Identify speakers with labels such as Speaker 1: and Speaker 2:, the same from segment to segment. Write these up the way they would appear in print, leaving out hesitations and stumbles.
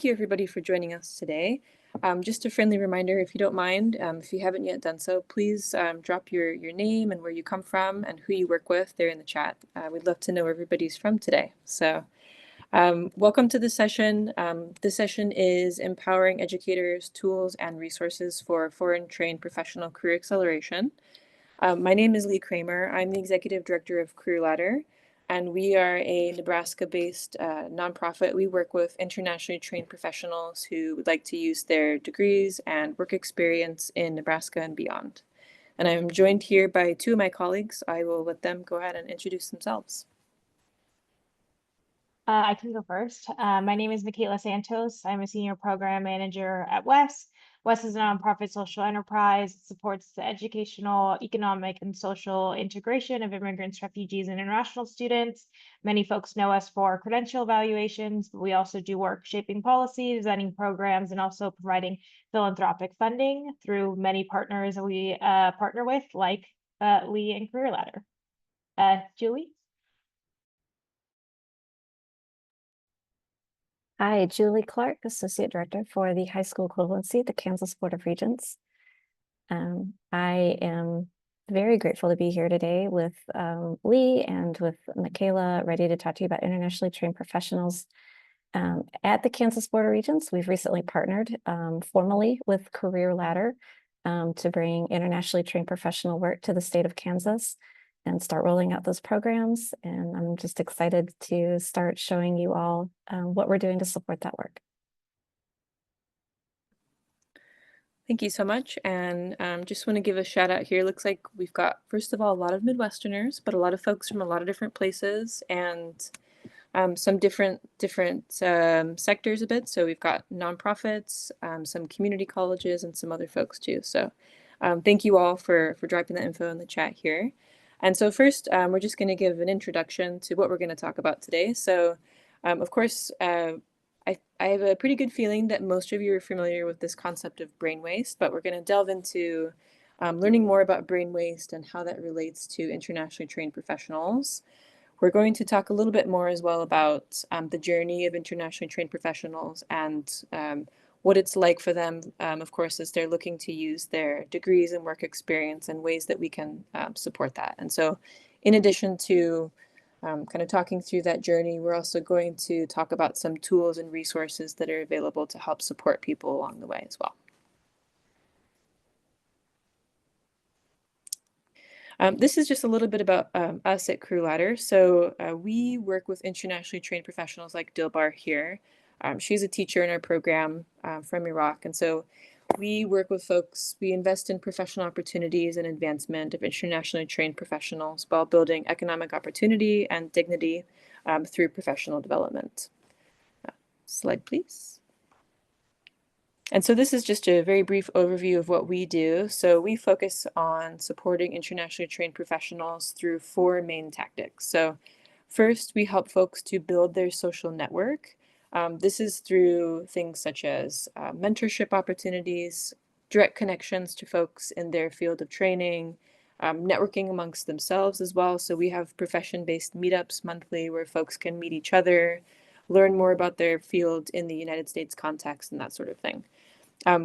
Speaker 1: thank you everybody for joining us today. Just a friendly reminder, if you don't mind, if you haven't yet done so, please drop your name and where you come from and who you work with there in the chat. We'd love to know where everybody's from today. So welcome to the session. This session is Empowering Educators, Tools, and Resources for Foreign Trained Professional Career Acceleration. My name is Lee Kramer. I'm the Executive Director of Career Ladder, and we are a Nebraska-based nonprofit. We work with internationally trained professionals who would like to use their degrees and work experience in Nebraska and beyond. And I'm joined here by two of my colleagues. I will let them go ahead and introduce themselves.
Speaker 2: I can go first. My name is Michaela Santos. I'm a senior program manager at WES. WES is a nonprofit social enterprise that supports the educational, economic, and social integration of immigrants, refugees, and international students. Many folks know us for credential evaluations, but we also do work shaping policy, designing programs, and also providing philanthropic funding through many partners that we partner with, like Lee and Career Ladder. Julie?
Speaker 3: Hi, Julie Clark, Associate Director for the High School Equivalency, the Kansas Board of Regents. I am very grateful to be here today with Lee and with Michaela, ready to talk to you about internationally trained professionals. At the Kansas Board of Regents, we've recently partnered formally with Career Ladder to bring internationally trained professional work to the state of Kansas and start rolling out those programs. And I'm just excited to start showing you all what we're doing to support that work.
Speaker 1: Thank you so much. And just want to give a shout out here. Looks like we've got, first of all, a lot of Midwesterners, but a lot of folks from a lot of different places and some different sectors a bit. So we've got nonprofits, some community colleges, and some other folks too. So thank you all for dropping that info in the chat here. And so first, we're just going to give an introduction to what we're going to talk about today. So of course, I have a pretty good feeling that most of you are familiar with this concept of brain waste, but we're going to delve into learning more about brain waste and how that relates to internationally trained professionals. We're going to talk a little bit more as well about the journey of internationally trained professionals and what it's like for them, of course, as they're looking to use their degrees and work experience and ways that we can support that. And so in addition to kind of talking through that journey, we're also going to talk about some tools and resources that are available to help support people along the way as well. This is just a little bit about us at Career Ladder. So we work with internationally trained professionals like Dilbar here. She's a teacher in our program from Iraq. And so we work with folks, we invest in professional opportunities and advancement of internationally trained professionals while building economic opportunity and dignity through professional development. Slide, please. And so this is just a very brief overview of what we do. So we focus on supporting internationally trained professionals through four main tactics. So first, we help folks to build their social network. This is through things such as mentorship opportunities, direct connections to folks in their field of training, networking amongst themselves as well. So we have profession-based meetups monthly where folks can meet each other, learn more about their field in the United States context and that sort of thing.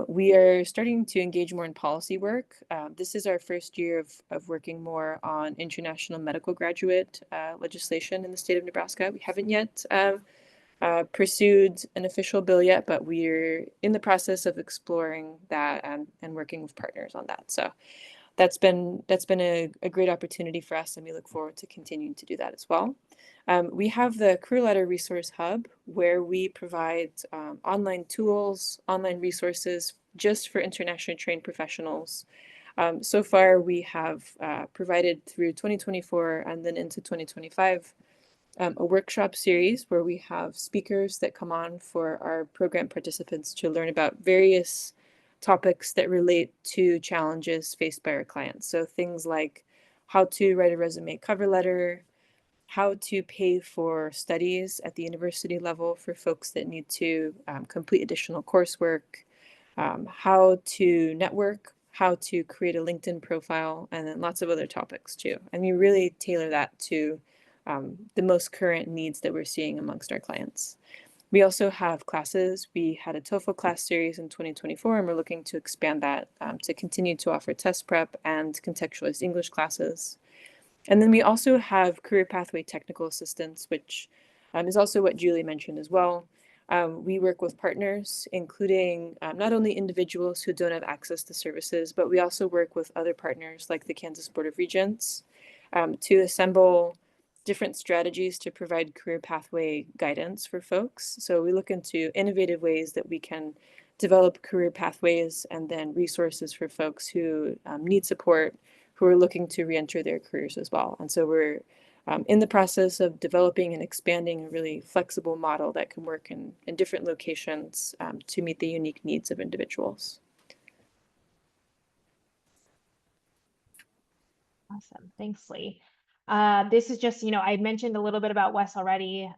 Speaker 1: We are starting to engage more in policy work. This is our first year of working more on international medical graduate legislation in the state of Nebraska. We haven't yet pursued an official bill yet, but we're in the process of exploring that and working with partners on that. So that's been a great opportunity for us, and we look forward to continuing to do that as well. We have the Career Ladder Resource Hub, where we provide online tools, online resources just for internationally trained professionals. So far, we have provided through 2024 and then into 2025 a workshop series where we have speakers that come on for our program participants to learn about various topics that relate to challenges faced by our clients. So things like how to write a resume cover letter, how to pay for studies at the university level for folks that need to complete additional coursework, how to network, how to create a LinkedIn profile, and then lots of other topics too. And we really tailor that to the most current needs that we're seeing amongst our clients. We also have classes. We had a TOEFL class series in 2024, and we're looking to expand that to continue to offer test prep and contextualized English classes. And then we also have career pathway technical assistance, which is also what Julie mentioned as well. We work with partners, including not only individuals who don't have access to services, but we also work with other partners like the Kansas Board of Regents to assemble different strategies to provide career pathway guidance for folks. So we look into innovative ways that we can develop career pathways and then resources for folks who need support, who are looking to reenter their careers as well. And so we're in the process of developing and expanding a really flexible model that can work in different locations to meet the unique needs of individuals.
Speaker 2: Awesome. Thanks, Lee. This is just, I mentioned a little bit about Wes already.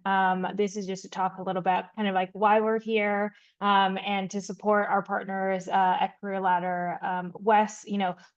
Speaker 2: This is just to talk a little bit kind of like why we're here and to support our partners at Career Ladder. Wes,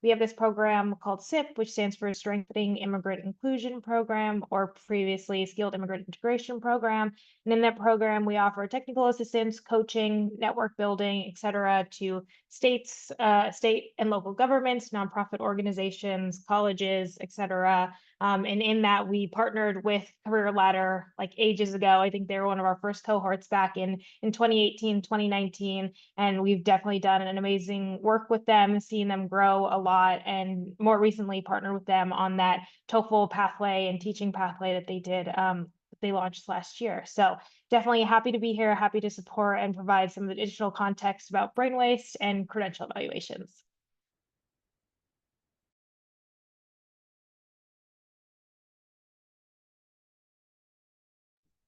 Speaker 2: we have this program called SIP, which stands for Strengthening Immigrant Inclusion Program, or previously Skilled Immigrant Integration Program. And in that program, we offer technical assistance, coaching, network building, et cetera, to states, state and local governments, nonprofit organizations, colleges, et cetera. And in that, we partnered with Career Ladder like ages ago. I think they were one of our first cohorts back in 2018, 2019. And we've definitely done an amazing work with them, seen them grow a lot, and more recently partnered with them on that TOEFL pathway and teaching pathway that they did, they launched last year. So definitely happy to be here, happy to support and provide some additional context about brain waste and credential evaluations.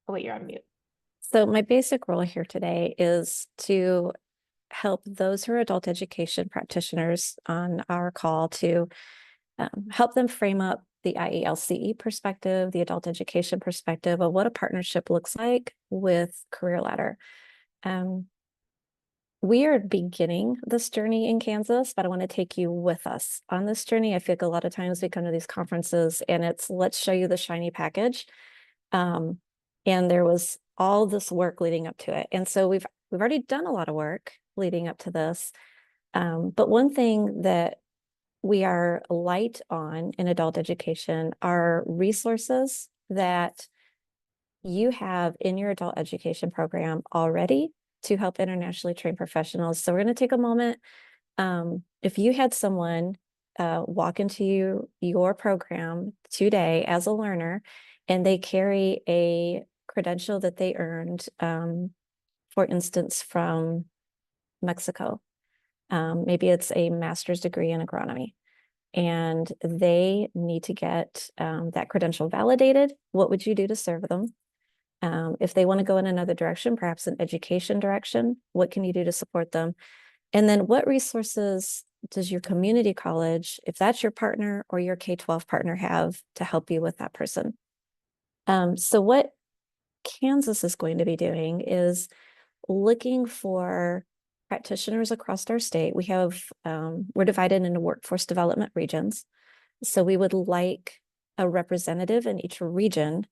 Speaker 2: Oh, wait, you're on mute.
Speaker 3: So my basic role here today is to help those who are adult education practitioners on our call to help them frame up the IELCE perspective, the adult education perspective of what a partnership looks like with Career Ladder. We are beginning this journey in Kansas, but I want to take you with us on this journey. I feel like a lot of times we come to these conferences and it's let's show you the shiny package. And there was all this work leading up to it. And so we've already done a lot of work leading up to this. But one thing that we are light on in adult education are resources that you have in your adult education program already to help internationally trained professionals. So we're going to take a moment. If you had someone walk into your program today as a learner and they carry a credential that they earned, for instance, from Mexico, maybe it's a master's degree in agronomy, and they need to get that credential validated, what would you do to serve them? If they want to go in another direction, perhaps an education direction, what can you do to support them? And then what resources does your community college, if that's your partner or your K-12 partner, have to help you with that person? So what Kansas is going to be doing is looking for practitioners across our state. We have, we're divided into workforce development regions. So we would like a representative in each region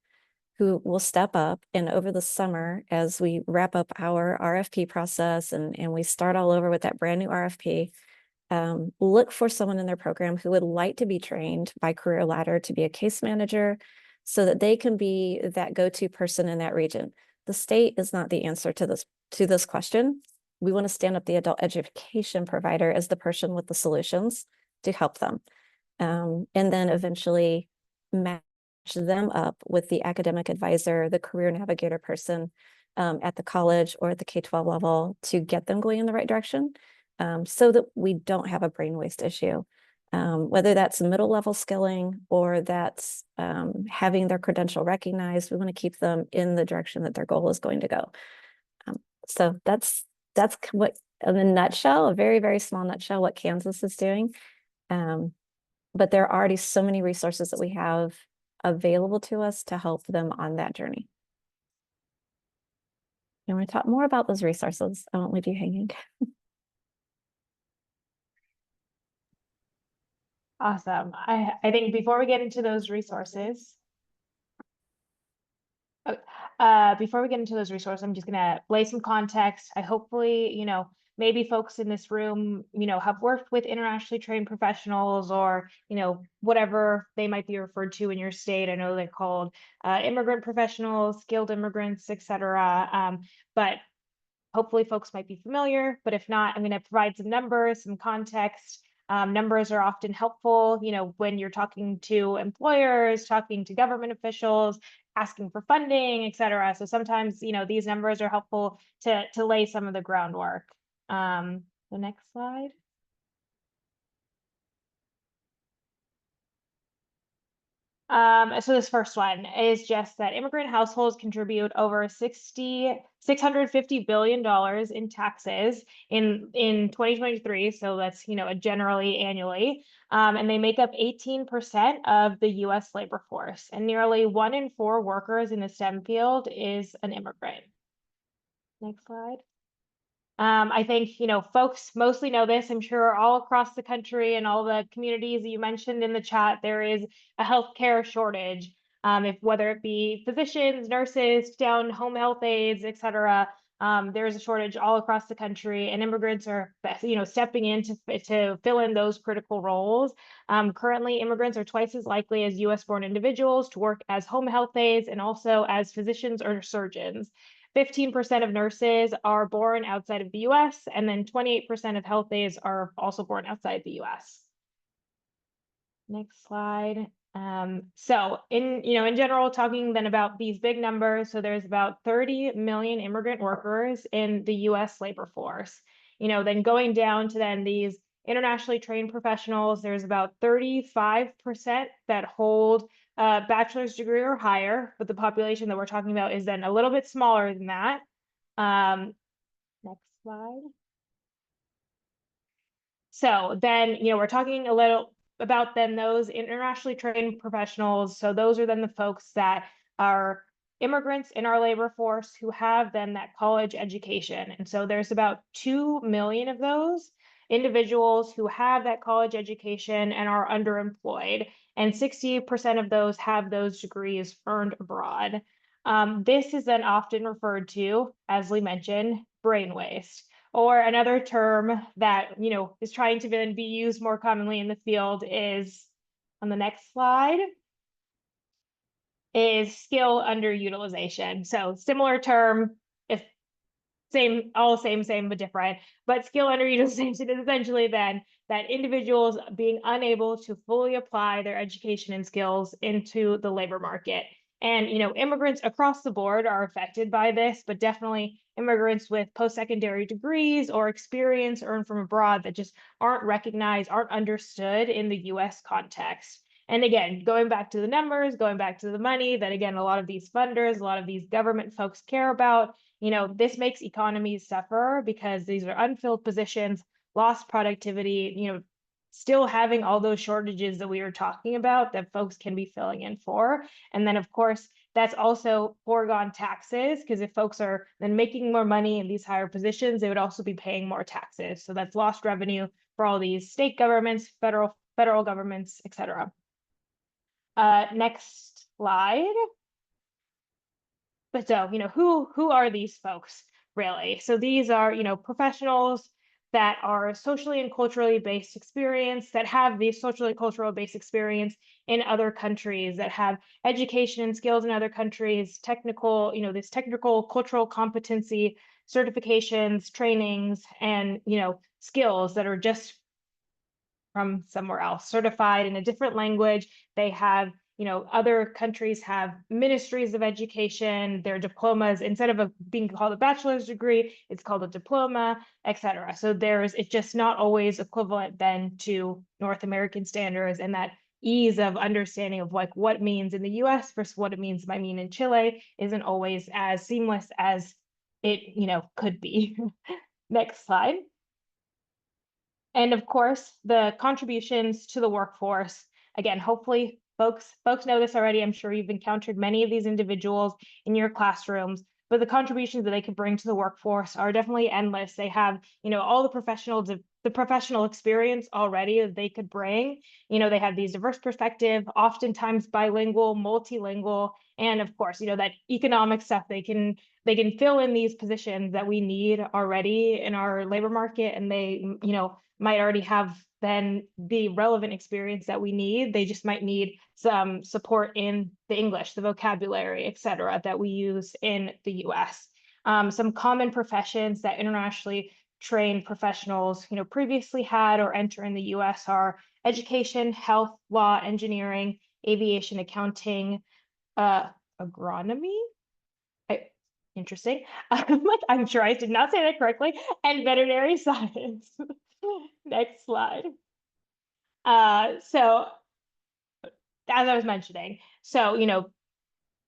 Speaker 3: who will step up, and over the summer, as we wrap up our RFP process and we start all over with that brand new RFP, look for someone in their program who would like to be trained by Career Ladder to be a case manager so that they can be that go-to person in that region. The state is not the answer to this question. We want to stand up the adult education provider as the person with the solutions to help them. And then eventually match them up with the academic advisor, the career navigator person at the college or at the K-12 level to get them going in the right direction, so that we don't have a brain waste issue. Whether that's middle level skilling or that's having their credential recognized, we want to keep them in the direction that their goal is going to go. So that's what, in a nutshell, a very, very small nutshell, what Kansas is doing. But there are already so many resources that we have available to us to help them on that journey. And we're going to talk more about those resources. I won't leave you hanging.
Speaker 2: Awesome. I think before we get into those resources, Before we get into those resources, I'm just gonna lay some context. I hopefully, maybe folks in this room, have worked with internationally trained professionals or, whatever they might be referred to in your state. I know they're called immigrant professionals, skilled immigrants, etc. But hopefully folks might be familiar, but if not, I'm going to provide some numbers, some context. Numbers are often helpful, when you're talking to employers, talking to government officials, asking for funding, et cetera. So sometimes, these numbers are helpful to lay some of the groundwork. The next slide. So this first one is just that immigrant households contribute over $650 billion in taxes in 2023. So that's, generally annually. And they make up 18% of the US labor force. And nearly 1 in 4 workers in the STEM field is an immigrant. Next slide. I think, folks mostly know this. I'm sure all across the country and all the communities that you mentioned in the chat, there is a healthcare shortage. Whether it be physicians, nurses, down home health aides, et cetera, there's a shortage all across the country, and immigrants are, stepping in to fill in those critical roles. Currently, immigrants are twice as likely as US born individuals to work as home health aides and also as physicians or surgeons. 15% of nurses are born outside of the US, and then 28% of health aides are also born outside the US. Next slide. So in general, talking then about these big numbers, so there's about 30 million immigrant workers in the US labor force. Then going down to then these internationally trained professionals, there's about 35% that hold a bachelor's degree or higher, but the population that we're talking about is then a little bit smaller than that. Next slide. So then, we're talking a little about then those internationally trained professionals. So those are then the folks that are immigrants in our labor force who have then that college education. And so there's about 2 million of those individuals who have that college education and are underemployed. And 60% of those have those degrees earned abroad. This is then often referred to, as Lee mentioned, brain waste. Or another term that, is trying to then be used more commonly in the field is, on the next slide, is skill underutilization. So similar term, if all same, but different. But skill underutilization is essentially then that individuals being unable to fully apply their education and skills into the labor market. And, immigrants across the board are affected by this, but definitely immigrants with post-secondary degrees or experience earned from abroad that just aren't recognized, aren't understood in the US context. And again, going back to the numbers, going back to the money that, again, a lot of these funders, a lot of these government folks care about, this makes economies suffer because these are unfilled positions, lost productivity, still having all those shortages that we were talking about that folks can be filling in for. And then, of course, that's also foregone taxes, because if folks are then making more money in these higher positions, they would also be paying more taxes. So that's lost revenue for all these state governments, federal governments, et cetera. Next slide. But so, who are these folks really? So these are, professionals that are socially and culturally based experience, that have these socially cultural based experience in other countries, that have education and skills in other countries, technical, this technical cultural competency, certifications, trainings, and, skills that are just from somewhere else, certified in a different language. They have, other countries have ministries of education, their diplomas, instead of being called a bachelor's degree, it's called a diploma, et cetera. So it's just not always equivalent then to North American standards, and that ease of understanding of like what it means in the US versus what it means by mean in Chile isn't always as seamless as it, could be. Next slide. And of course, the contributions to the workforce. Again, hopefully folks know this already. I'm sure you've encountered many of these individuals in your classrooms, but the contributions that they could bring to the workforce are definitely endless. They have, all the professional experience already that they could bring. They have these diverse perspective, oftentimes bilingual, multilingual, and of course, that economic stuff they can fill in these positions that we need already in our labor market, and they, might already have then the relevant experience that we need. They just might need some support in the English, the vocabulary, et cetera, that we use in the US. Some common professions that internationally trained professionals, previously had or enter in the US are education, health, law, engineering, aviation, accounting, agronomy. Interesting. I'm sure I did not say that correctly. And veterinary science. Next slide. So as I was mentioning, so,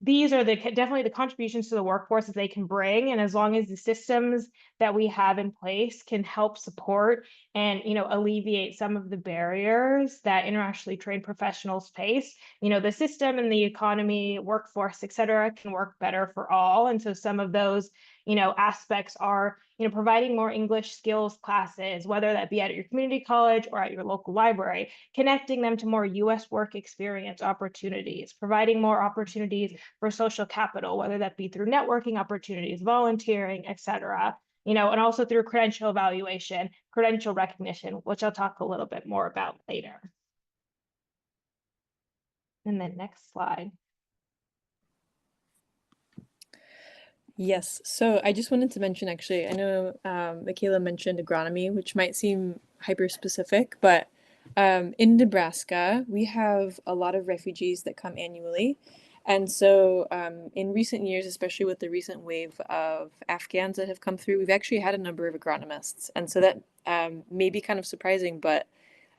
Speaker 2: these are definitely the contributions to the workforce that they can bring. And as long as the systems that we have in place can help support and, alleviate some of the barriers that internationally trained professionals face, the system and the economy, workforce, et cetera, can work better for all. And so some of those, aspects are, providing more English skills classes, whether that be at your community college or at your local library, connecting them to more US work experience opportunities, providing more opportunities for social capital, whether that be through networking opportunities, volunteering, et cetera, and also through credential evaluation, credential recognition, which I'll talk a little bit more about later. And then next slide.
Speaker 1: Yes, so I just wanted to mention, actually, I know Michaela mentioned agronomy, which might seem hyper-specific, but in Nebraska, we have a lot of refugees that come annually. And so in recent years, especially with the recent wave of Afghans that have come through, we've actually had a number of agronomists. And so that may be kind of surprising, but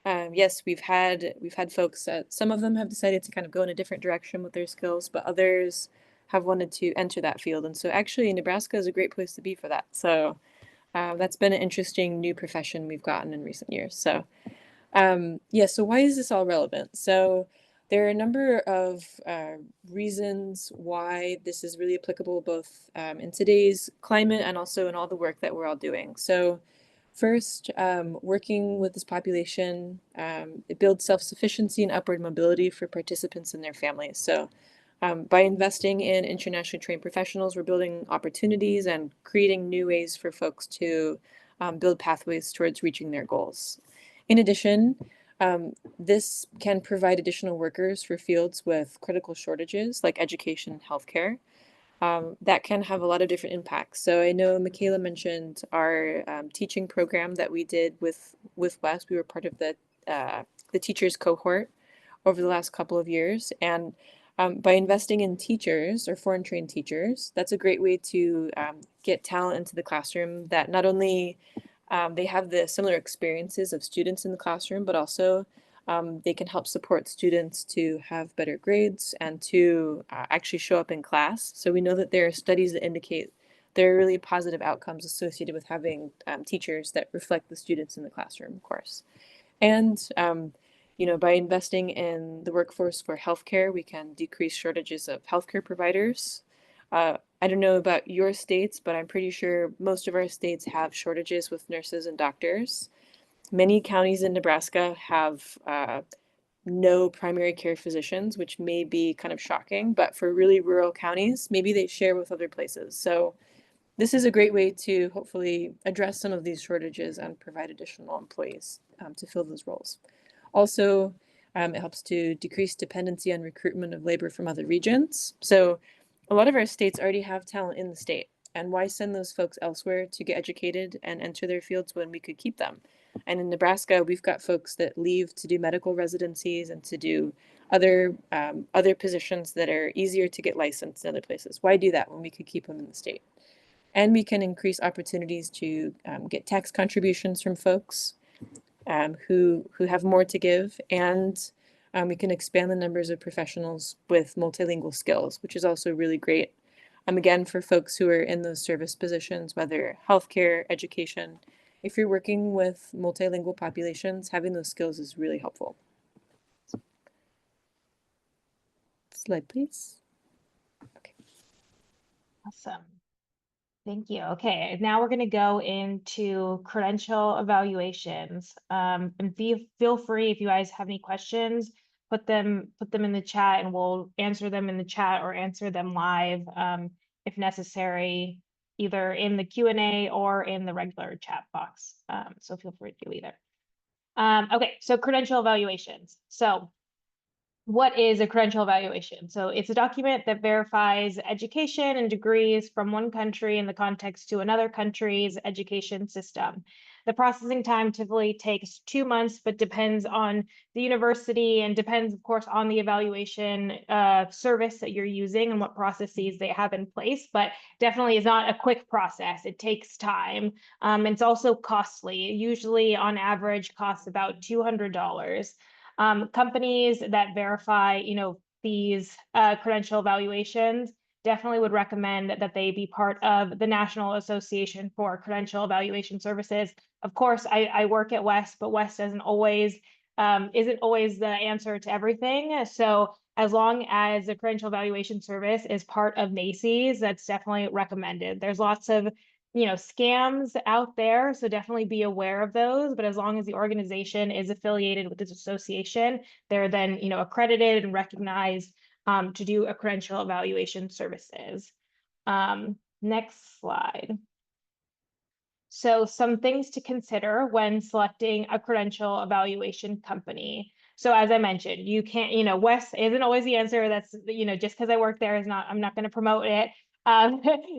Speaker 1: yes, we've had folks, some of them have decided to kind of go in a different direction with their skills, but others have wanted to enter that field. And so actually Nebraska is a great place to be for that. So that's been an interesting new profession we've gotten in recent years. So yeah, so why is this all relevant? So there are a number of reasons why this is really applicable both in today's climate and also in all the work that we're all doing. So first, working with this population, it builds self-sufficiency and upward mobility for participants and their families. So by investing in internationally trained professionals, we're building opportunities and creating new ways for folks to build pathways towards reaching their goals. In addition, this can provide additional workers for fields with critical shortages like education and healthcare. That can have a lot of different impacts. So I know Michaela mentioned our teaching program that we did with Wes. We were part of the teachers cohort over the last couple of years. And by investing in teachers or foreign trained teachers, that's a great way to get talent into the classroom that not only they have the similar experiences of students in the classroom, but also they can help support students to have better grades and to actually show up in class. So we know that there are studies that indicate there are really positive outcomes associated with having teachers that reflect the students in the classroom, of course. And by investing in the workforce for healthcare, we can decrease shortages of healthcare providers. I don't know about your states, but I'm pretty sure most of our states have shortages with nurses and doctors. Many counties in Nebraska have no primary care physicians, which may be kind of shocking, but for really rural counties, maybe they share with other places. So this is a great way to hopefully address some of these shortages and provide additional employees to fill those roles. Also, it helps to decrease dependency on recruitment of labor from other regions. So a lot of our states already have talent in the state. And why send those folks elsewhere to get educated and enter their fields when we could keep them? And in Nebraska, we've got folks that leave to do medical residencies and to do other positions that are easier to get licensed in other places. Why do that when we could keep them in the state? And we can increase opportunities to get tax contributions from folks who have more to give, and we can expand the numbers of professionals with multilingual skills, which is also really great. Again, for folks who are in those service positions, whether healthcare, education, if you're working with multilingual populations, having those skills is really helpful. Slide, please. Okay.
Speaker 2: Awesome. Thank you. Okay, now we're going to go into credential evaluations. And feel free if you guys have any questions, put them in the chat, and we'll answer them in the chat or answer them live if necessary, either in the Q&A or in the regular chat box. So feel free to do either. Okay, so credential evaluations. So what is a credential evaluation? So it's a document that verifies education and degrees from one country in the context to another country's education system. The processing time typically takes 2 months, but depends on the university and depends, of course, on the evaluation service that you're using and what processes they have in place, but definitely is not a quick process. It takes time. It's also costly. It usually, on average, costs about $200. Companies that verify, these credential evaluations definitely would recommend that they be part of the National Association for Credential Evaluation Services. Of course, I work at West, but West isn't always the answer to everything. So as long as the credential evaluation service is part of NACES, that's definitely recommended. There's lots of scams out there, so definitely be aware of those. But as long as the organization is affiliated with this association, they're then accredited and recognized to do a credential evaluation services. Next slide. So some things to consider when selecting a credential evaluation company. So as I mentioned, you can't, West isn't always the answer. That's, just because I work there is not, I'm not going to promote it.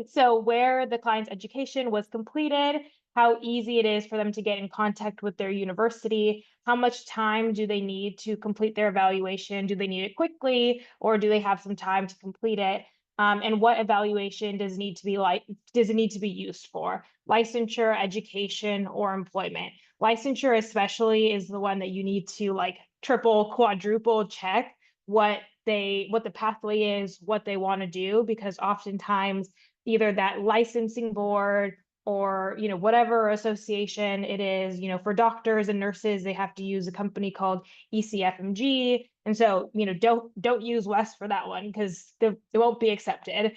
Speaker 2: So where the client's education was completed, how easy it is for them to get in contact with their university, how much time do they need to complete their evaluation? Do they need it quickly, or do they have some time to complete it? And what evaluation does it need to be used for? Licensure, education, or employment. Licensure especially is the one that you need to like triple, quadruple check what the pathway is, what they want to do, because oftentimes either that licensing board or whatever association it is, for doctors and nurses, they have to use a company called ECFMG. And so, don't use West for that one because it won't be accepted.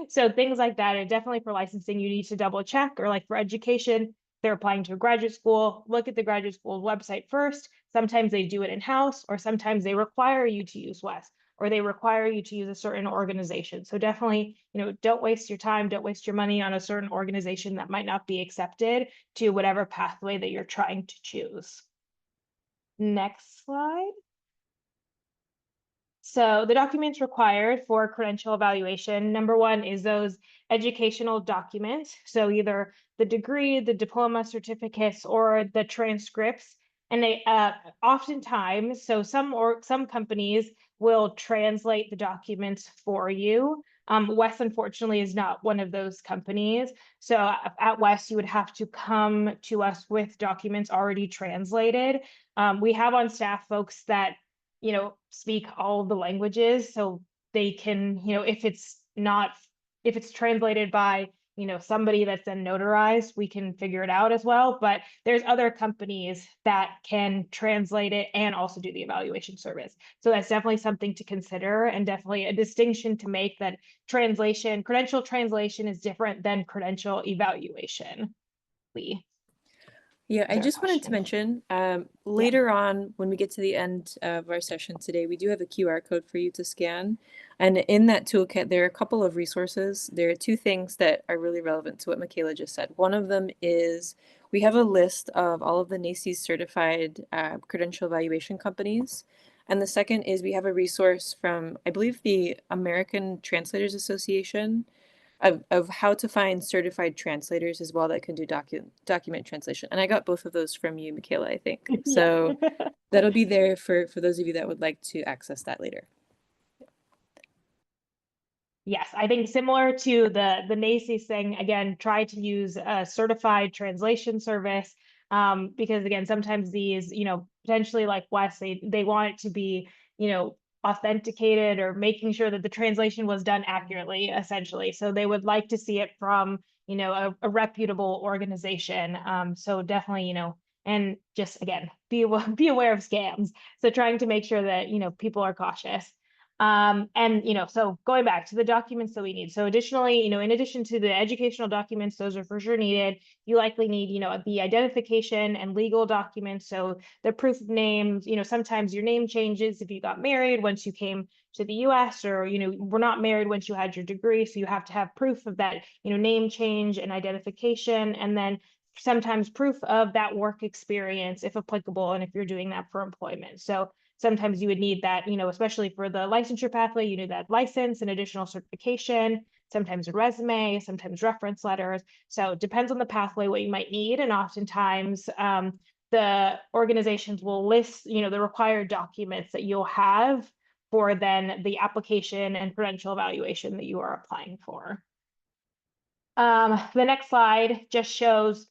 Speaker 2: So things like that, and definitely for licensing, you need to double check, or like for education, they're applying to a graduate school, look at the graduate school website first. Sometimes they do it in-house, or sometimes they require you to use West, or they require you to use a certain organization. So definitely, don't waste your time, don't waste your money on a certain organization that might not be accepted to whatever pathway that you're trying to choose. Next slide. So the documents required for credential evaluation, number one is those educational documents. So either the degree, the diploma, certificates, or the transcripts. And they oftentimes, so some companies will translate the documents for you. West, unfortunately, is not one of those companies. So at West, you would have to come to us with documents already translated. We have on staff folks that speak all the languages, so they can, if it's translated by, somebody that's then notarized, we can figure it out as well. But there's other companies that can translate it and also do the evaluation service. So that's definitely something to consider, and definitely a distinction to make, that credential translation is different than credential evaluation. Lee.
Speaker 1: Yeah, I just wanted to mention later on, when we get to the end of our session today, we do have a QR code for you to scan. And in that toolkit, there are a couple of resources. There are two things that are really relevant to what Michaela just said. One of them is we have a list of all of the NACES certified credential evaluation companies. And the second is we have a resource from, I believe, the American Translators Association, of how to find certified translators as well that can do document translation. And I got both of those from you, Michaela, I think. So that'll be there for those of you that would like to access that later.
Speaker 2: Yes, I think similar to the NACES thing, again, try to use a certified translation service, because again, sometimes these, potentially like Wes, they want it to be, authenticated, or making sure that the translation was done accurately, essentially. So they would like to see it from, a reputable organization. So definitely, and just again, be aware of scams. So trying to make sure that, people are cautious. And, so going back to the documents that we need. So additionally, in addition to the educational documents, those are for sure needed. You likely need, the identification and legal documents. So the proof of names, sometimes your name changes if you got married once you came to the US, or, were not married once you had your degree. So you have to have proof of that, name change and identification. And then sometimes proof of that work experience, if applicable, and if you're doing that for employment. So sometimes you would need that, especially for the licensure pathway, you need that license and additional certification, sometimes a resume, sometimes reference letters. So it depends on the pathway what you might need. And oftentimes the organizations will list, the required documents that you'll have for then the application and credential evaluation that you are applying for. The next slide just shows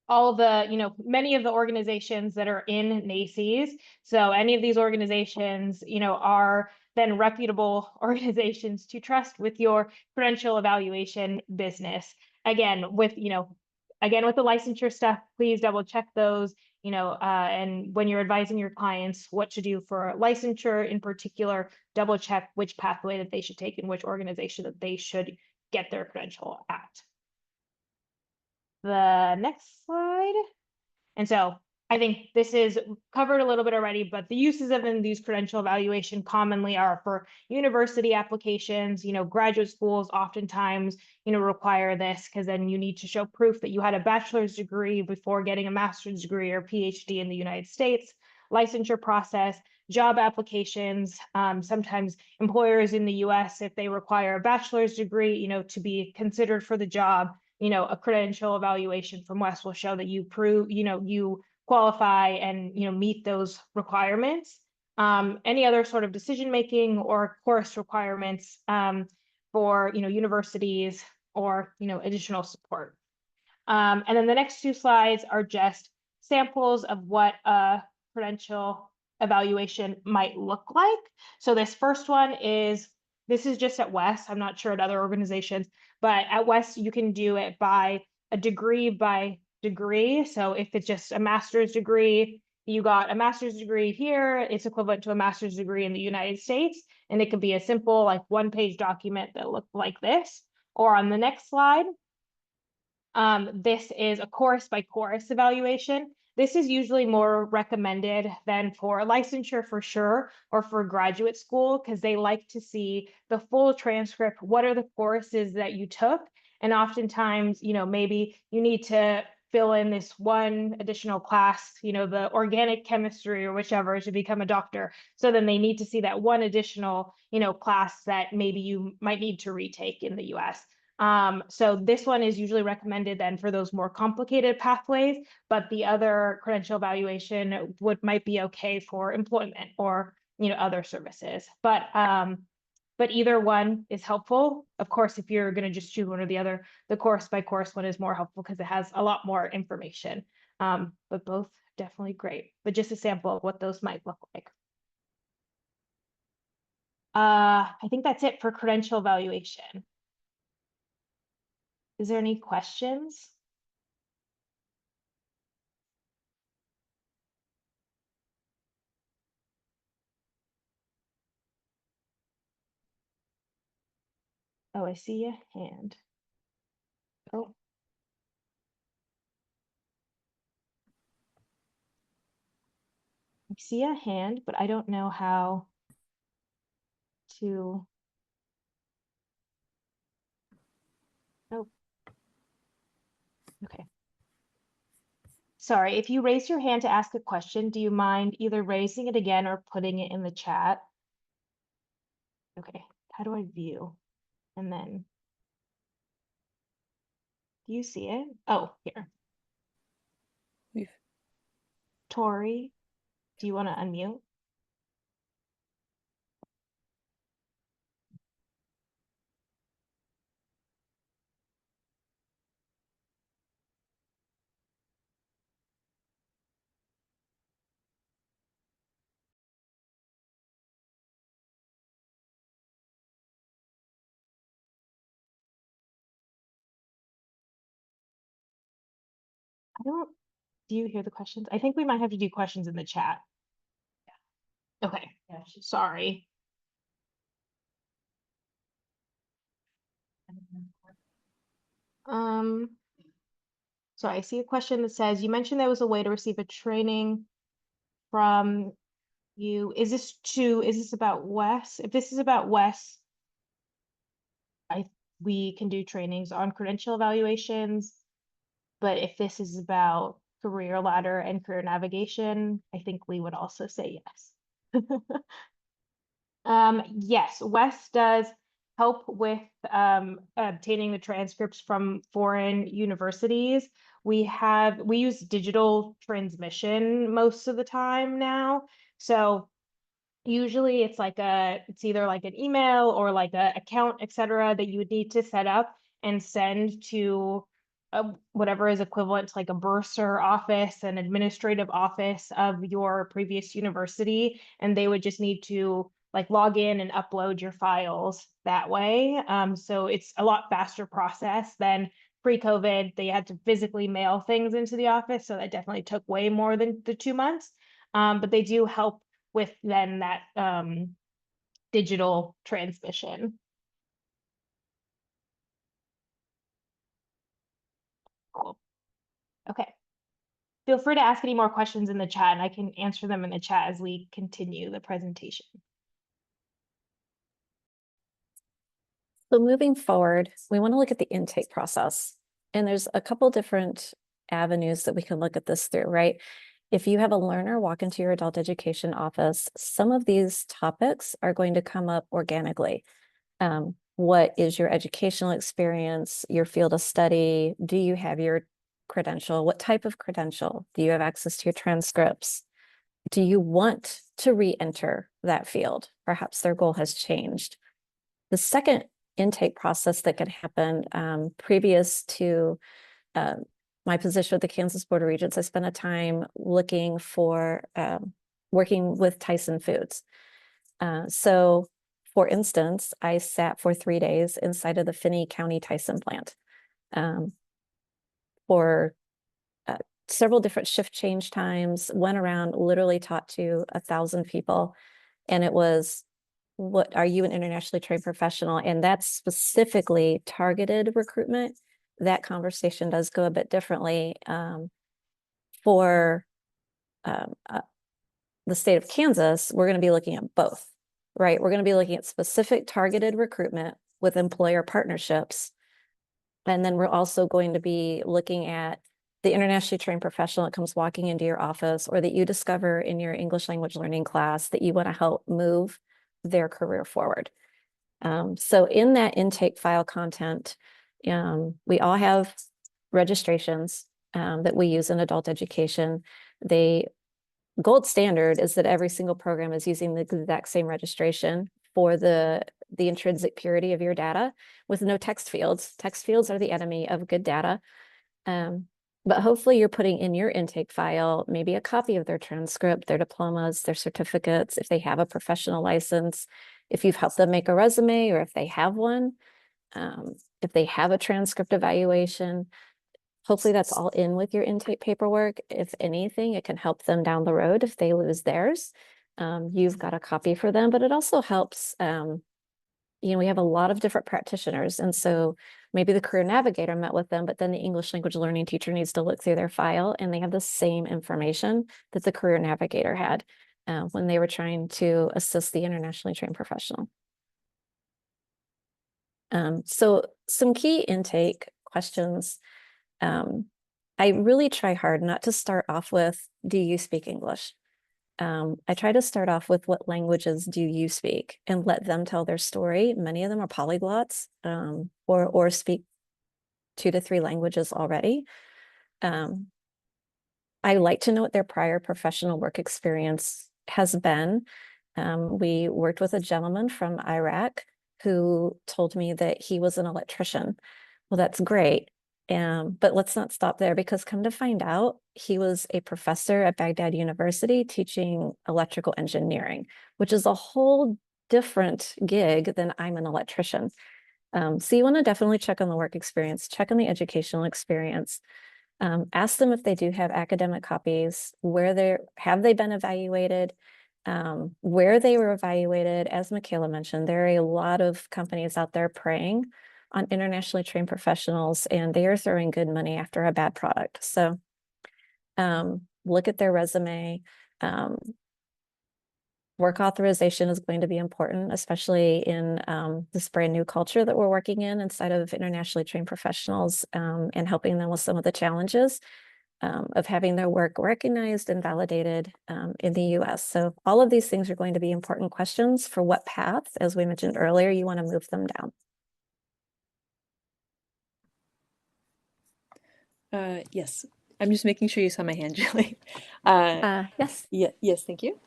Speaker 2: all the, many of the organizations that are in NACES. So any of these organizations, are then reputable organizations to trust with your credential evaluation business. Again, with the licensure stuff, please double check those, and when you're advising your clients what to do for licensure in particular, double check which pathway that they should take and which organization that they should get their credential at. The next slide. And so I think this is covered a little bit already, but the uses of these credential evaluation commonly are for university applications. Graduate schools oftentimes, require this because then you need to show proof that you had a bachelor's degree before getting a master's degree or PhD in the United States. Licensure process, job applications, sometimes employers in the US, if they require a bachelor's degree, to be considered for the job, a credential evaluation from West will show that you prove, you qualify and, meet those requirements. Any other sort of decision-making or course requirements for, universities or, additional support. And then the next two slides are just samples of what a credential evaluation might look like. So this first one this is just at West. I'm not sure at other organizations, but at West, you can do it by degree. So if it's just a master's degree, you got a master's degree here, it's equivalent to a master's degree in the United States. And it could be a simple like one-page document that looked like this. Or on the next slide, this is a course by course evaluation. This is usually more recommended than for licensure for sure, or for graduate school, because they like to see the full transcript. What are the courses that you took? And oftentimes, maybe you need to fill in this one additional class, the organic chemistry or whichever to become a doctor. So then they need to see that one additional, class that maybe you might need to retake in the US. So this one is usually recommended then for those more complicated pathways, but the other credential evaluation might be okay for employment or, other services. But either one is helpful. Of course, if you're going to just choose one or the other, the course by course one is more helpful because it has a lot more information. But both definitely great, but just a sample of what those might look like. I think that's it for credential evaluation. Is there any questions? Oh, I see a hand. Oh. I see a hand, but I don't know how to. Oh. Okay. Sorry, if you raise your hand to ask a question, do you mind either raising it again or putting it in the chat? Okay, how do I view? And then, do you see it? Oh, here. Tori, do you want to unmute? Do you hear the questions? I think we might have to do questions in the chat. Okay, sorry. So I see a question that says, you mentioned there was a way to receive a training from you. Is this about Wes? If this is about Wes, we can do trainings on credential evaluations. But if this is about career ladder and career navigation, I think we would also say yes. Yes, Wes does help with obtaining the transcripts from foreign universities. We use digital transmission most of the time now. So usually it's either like an email or like a account, etc., that you would need to set up and send to whatever is equivalent to like a bursar office, an administrative office of your previous university, and they would just need to like log in and upload your files that way. So it's a lot faster process than pre-COVID. They had to physically mail things into the office, so that definitely took way more than the 2 months. But they do help with then that digital transmission. Cool. Okay. Feel free to ask any more questions in the chat, and I can answer them in the chat as we continue the presentation.
Speaker 3: So moving forward, we want to look at the intake process. And there's a couple different avenues that we can look at this through, right? If you have a learner walk into your adult education office, some of these topics are going to come up organically. What is your educational experience, your field of study? Do you have your credential? What type of credential? Do you have access to your transcripts? Do you want to re-enter that field? Perhaps their goal has changed. The second intake process that can happen previous to my position with the Kansas Board of Regents, I spent a time looking for working with Tyson Foods. So for instance, I sat for 3 days inside of the Finney County Tyson plant for several different shift change times, went around, literally taught to 1,000 people. And it was, what are you, an internationally trained professional? And that's specifically targeted recruitment. That conversation does go a bit differently. For the state of Kansas, we're going to be looking at both, right? We're going to be looking at specific targeted recruitment with employer partnerships. And then we're also going to be looking at the internationally trained professional that comes walking into your office or that you discover in your English language learning class that you want to help move their career forward. So in that intake file content, we all have registrations that we use in adult education. Gold standard is that every single program is using the exact same registration for the intrinsic purity of your data with no text fields. Text fields are the enemy of good data. But hopefully you're putting in your intake file, maybe a copy of their transcript, their diplomas, their certificates, if they have a professional license, if you've helped them make a resume or if they have one, if they have a transcript evaluation. Hopefully that's all in with your intake paperwork. If anything, it can help them down the road if they lose theirs. You've got a copy for them, but it also helps, we have a lot of different practitioners. And so maybe the career navigator met with them, but then the English language learning teacher needs to look through their file and they have the same information that the career navigator had when they were trying to assist the internationally trained professional. So some key intake questions. I really try hard not to start off with, do you speak English? I try to start off with what languages do you speak and let them tell their story. Many of them are polyglots or speak 2 to 3 languages already. I like to know what their prior professional work experience has been. We worked with a gentleman from Iraq who told me that he was an electrician. Well, that's great. But let's not stop there, because come to find out, he was a professor at Baghdad University teaching electrical engineering, which is a whole different gig than I'm an electrician. So you want to definitely check on the work experience, check on the educational experience. Ask them if they do have academic copies, have they been evaluated, where they were evaluated. As Michaela mentioned, there are a lot of companies out there praying on internationally trained professionals, and they are throwing good money after a bad product. So look at their resume. Work authorization is going to be important, especially in this brand new culture that we're working in inside of internationally trained professionals, and helping them with some of the challenges of having their work recognized and validated in the US. So all of these things are going to be important questions for what path, as we mentioned earlier, you want to move them down.
Speaker 1: Yes, I'm just making sure you saw my hand, Julie.
Speaker 3: Yes.
Speaker 1: Yeah, yes, thank you.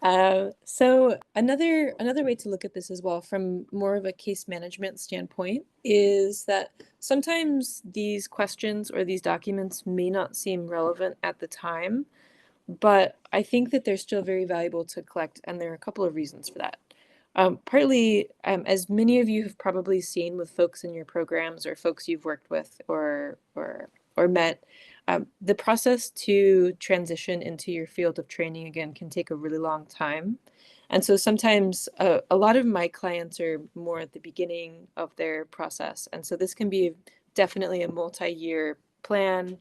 Speaker 1: So another way to look at this as well from more of a case management standpoint is that sometimes these questions or these documents may not seem relevant at the time, but I think that they're still very valuable to collect, and there are a couple of reasons for that. Partly, as many of you have probably seen with folks in your programs or folks you've worked with or met, the process to transition into your field of training again can take a really long time. And so sometimes a lot of my clients are more at the beginning of their process. And so this can be definitely a multi-year plan,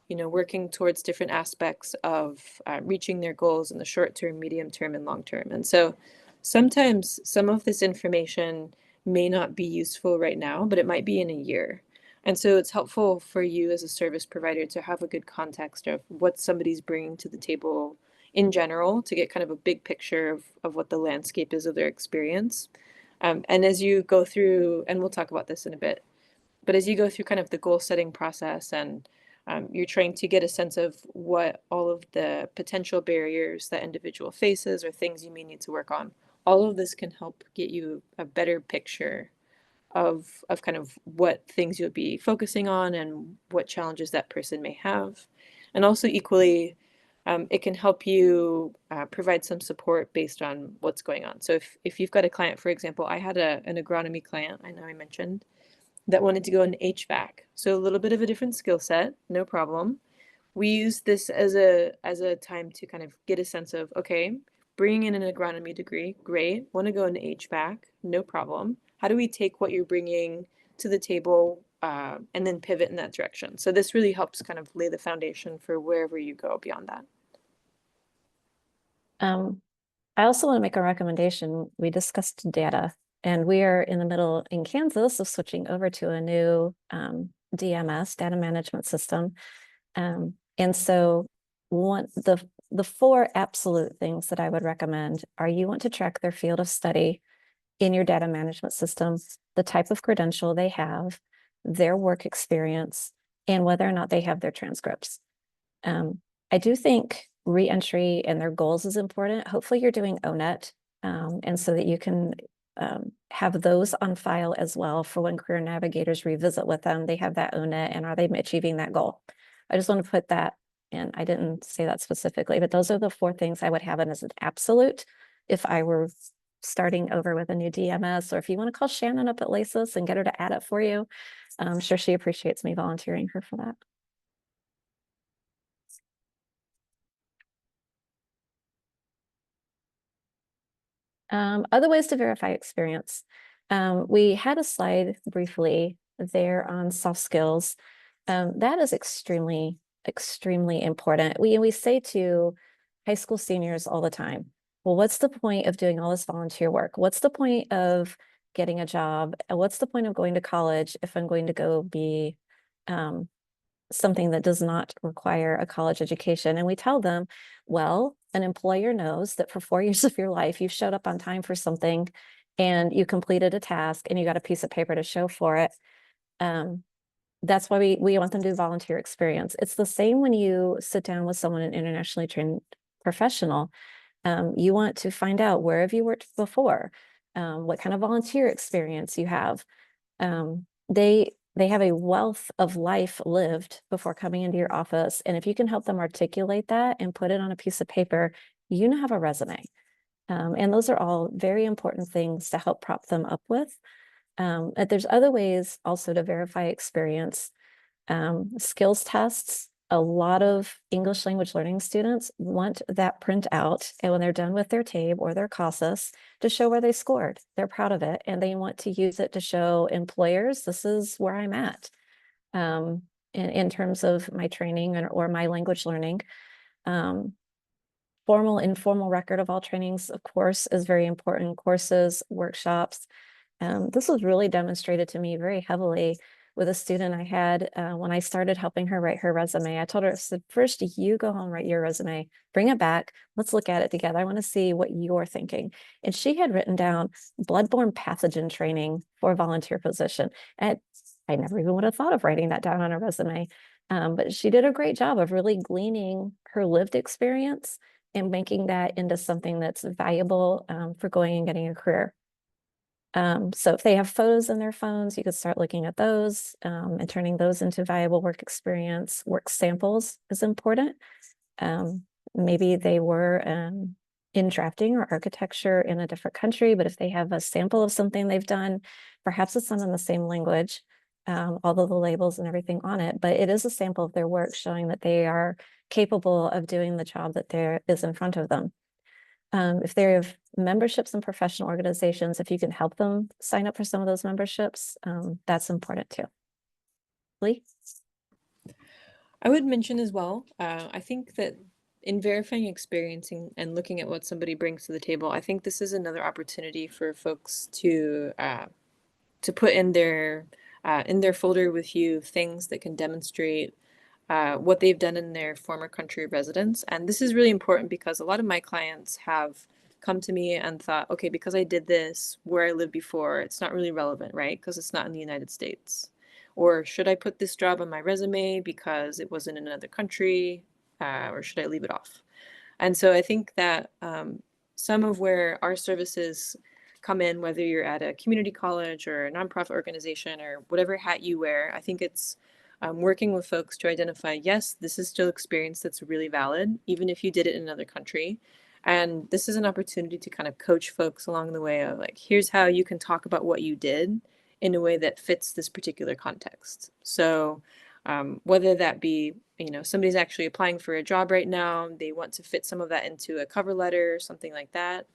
Speaker 1: you know, working towards different aspects of reaching their goals in the short term, medium term, and long term. And so sometimes some of this information may not be useful right now, but it might be in a year. And so it's helpful for you as a service provider to have a good context of what somebody's bringing to the table in general to get kind of a big picture of what the landscape is of their experience. And as you go through, and we'll talk about this in a bit, but as you go through kind of the goal setting process and you're trying to get a sense of what all of the potential barriers that individual faces or things you may need to work on, all of this can help get you a better picture of kind of what things you'll be focusing on and what challenges that person may have. And also equally, it can help you provide some support based on what's going on. So if you've got a client, for example, I had an agronomy client, I know I mentioned, that wanted to go in HVAC. So a little bit of a different skill set, no problem. We use this as a time to kind of get a sense of, okay, bringing in an agronomy degree, great. Want to go into HVAC, no problem. How do we take what you're bringing to the table and then pivot in that direction? So this really helps kind of lay the foundation for wherever you go beyond that.
Speaker 3: I also want to make a recommendation. We discussed data, and we are in the middle in Kansas of switching over to a new DMS, data management system. And so the four absolute things that I would recommend are you want to track their field of study in your data management system, the type of credential they have, their work experience, and whether or not they have their transcripts. I do think re-entry and their goals is important. Hopefully you're doing ONET, and so that you can have those on file as well for when career navigators revisit with them, they have that ONET and are they achieving that goal? I just want to put that in. I didn't say that specifically, but those are the four things I would have in as an absolute if I were starting over with a new DMS, or if you want to call Shannon up at LACIS and get her to add it for you. I'm sure she appreciates me volunteering her for that. Other ways to verify experience. We had a slide briefly there on soft skills. That is extremely, extremely important. We say to high school seniors all the time, well, what's the point of doing all this volunteer work? What's the point of getting a job? And what's the point of going to college if I'm going to go be something that does not require a college education? And we tell them, well, an employer knows that for 4 years of your life, you showed up on time for something and you completed a task and you got a piece of paper to show for it. That's why we want them to do volunteer experience. It's the same when you sit down with someone, an internationally trained professional. You want to find out where have you worked before, what kind of volunteer experience you have. They have a wealth of life lived before coming into your office. And if you can help them articulate that and put it on a piece of paper, you now have a resume. And those are all very important things to help prop them up with. There's other ways also to verify experience. Skills tests a lot of English language learning students want that printout, and when they're done with their TABE or their CASAS, to show where they scored. They're proud of it, and they want to use it to show employers, this is where I'm at in terms of my training or my language learning. Formal, informal record of all trainings, of course, is very important. Courses, workshops. This was really demonstrated to me very heavily with a student I had when I started helping her write her resume. I told her, I said, first, you go home, write your resume, bring it back. Let's look at it together. I want to see what you're thinking. And she had written down bloodborne pathogen training for a volunteer position. And I never even would have thought of writing that down on a resume. But she did a great job of really gleaning her lived experience and making that into something that's valuable for going and getting a career. So if they have photos in their phones, you could start looking at those and turning those into valuable work experience. Work samples is important. Maybe they were in drafting or architecture in a different country, but if they have a sample of something they've done, perhaps it's not in the same language, although the labels and everything on it, but it is a sample of their work showing that they are capable of doing the job that there is in front of them. If they have memberships in professional organizations, if you can help them sign up for some of those memberships, that's important too. Lee?
Speaker 1: I would mention as well, I think that in verifying experience and looking at what somebody brings to the table, I think this is another opportunity for folks to put in their folder with you things that can demonstrate what they've done in their former country of residence. And this is really important because a lot of my clients have come to me and thought, okay, because I did this where I lived before, it's not really relevant, right? Because it's not in the United States. Or should I put this job on my resume because it wasn't in another country? Or should I leave it off? And so I think that some of where our services come in, whether you're at a community college or a nonprofit organization or whatever hat you wear, I think it's working with folks to identify, yes, this is still experience that's really valid, even if you did it in another country. And this is an opportunity to kind of coach folks along the way of like, here's how you can talk about what you did in a way that fits this particular context. So whether that be, somebody's actually applying for a job right now, they want to fit some of that into a cover letter or something like that.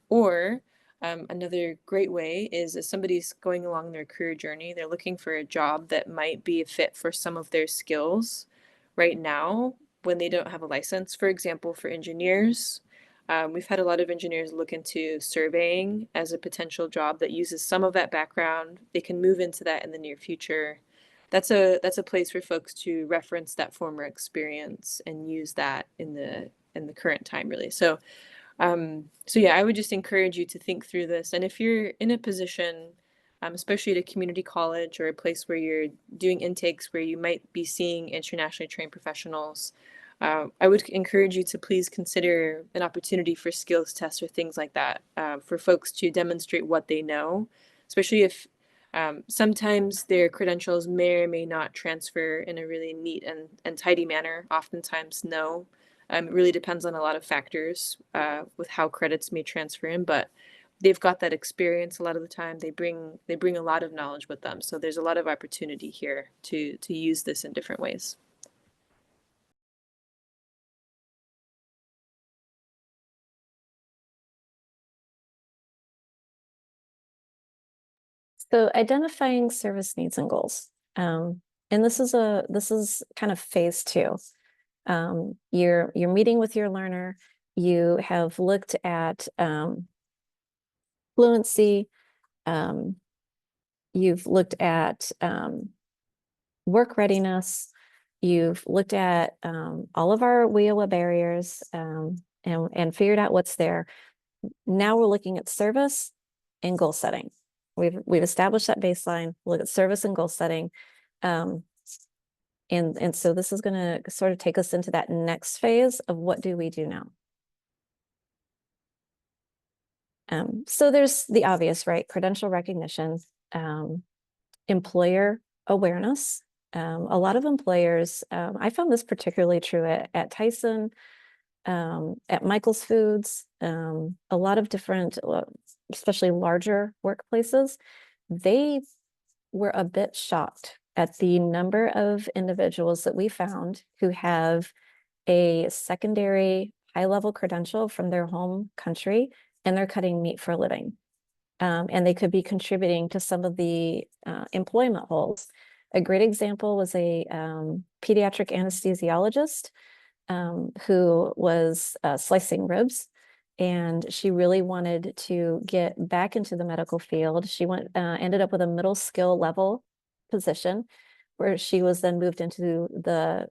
Speaker 1: Or another great way is if somebody's going along their career journey, they're looking for a job that might be a fit for some of their skills right now when they don't have a license. For example, for engineers, we've had a lot of engineers look into surveying as a potential job that uses some of that background. They can move into that in the near future. That's a place for folks to reference that former experience and use that in the current time, really. So yeah, I would just encourage you to think through this. And if you're in a position, especially at a community college or a place where you're doing intakes where you might be seeing internationally trained professionals, I would encourage you to please consider an opportunity for skills tests or things like that for folks to demonstrate what they know, especially if sometimes their credentials may or may not transfer in a really neat and tidy manner. Oftentimes, no. It really depends on a lot of factors with how credits may transfer in, but they've got that experience a lot of the time. They bring a lot of knowledge with them, so there's a lot of opportunity here to use this in different ways.
Speaker 3: So identifying service needs and goals. And this is kind of phase 2. You're meeting with your learner. You have looked at fluency. You've looked at work readiness. You've looked at all of our WIOA barriers and figured out what's there. Now we're looking at service and goal setting. We've established that baseline. Look at service and goal setting. And so this is going to sort of take us into that next phase of what do we do now? So there's the obvious, right? Credential recognition, employer awareness. A lot of employers, I found this particularly true at Tyson, at Michael's Foods, a lot of different, especially larger workplaces, they were a bit shocked at the number of individuals that we found who have a secondary high-level credential from their home country, and they're cutting meat for a living. And they could be contributing to some of the employment holes. A great example was a pediatric anesthesiologist who was slicing ribs, and she really wanted to get back into the medical field. She ended up with a middle skill level position, where she was then moved into the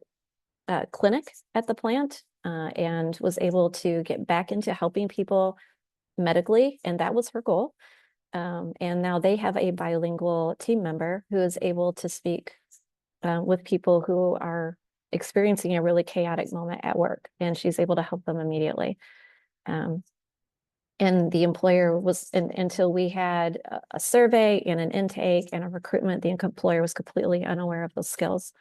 Speaker 3: clinic at the plant and was able to get back into helping people medically, and that was her goal. And now they have a bilingual team member who is able to speak with people who are experiencing a really chaotic moment at work, and she's able to help them immediately. And the employer was, until we had a survey and an intake and a recruitment, the employer was completely unaware of those skills.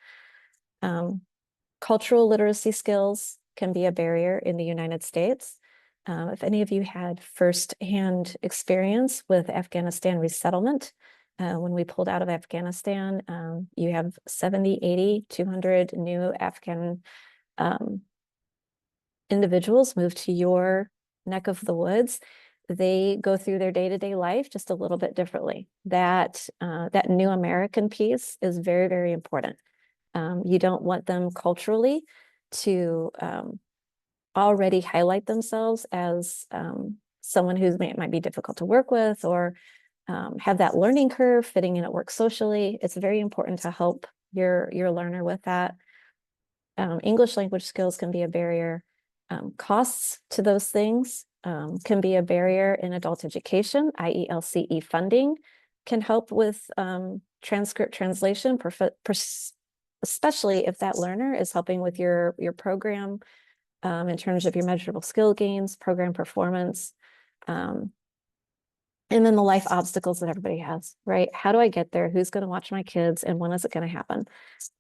Speaker 3: Cultural literacy skills can be a barrier in the United States. If any of you had firsthand experience with Afghanistan resettlement, when we pulled out of Afghanistan, you have 70, 80, 200 new Afghan individuals move to your neck of the woods. They go through their day-to-day life just a little bit differently. That new American piece is very, very important. You don't want them culturally to already highlight themselves as someone who might be difficult to work with, or have that learning curve fitting in at work socially. It's very important to help your learner with that. English language skills can be a barrier. Costs to those things can be a barrier in adult education. IELCE funding can help with transcript translation, especially if that learner is helping with your program in terms of your measurable skill gains, program performance, and then the life obstacles that everybody has, right? How do I get there? Who's going to watch my kids? And when is it going to happen?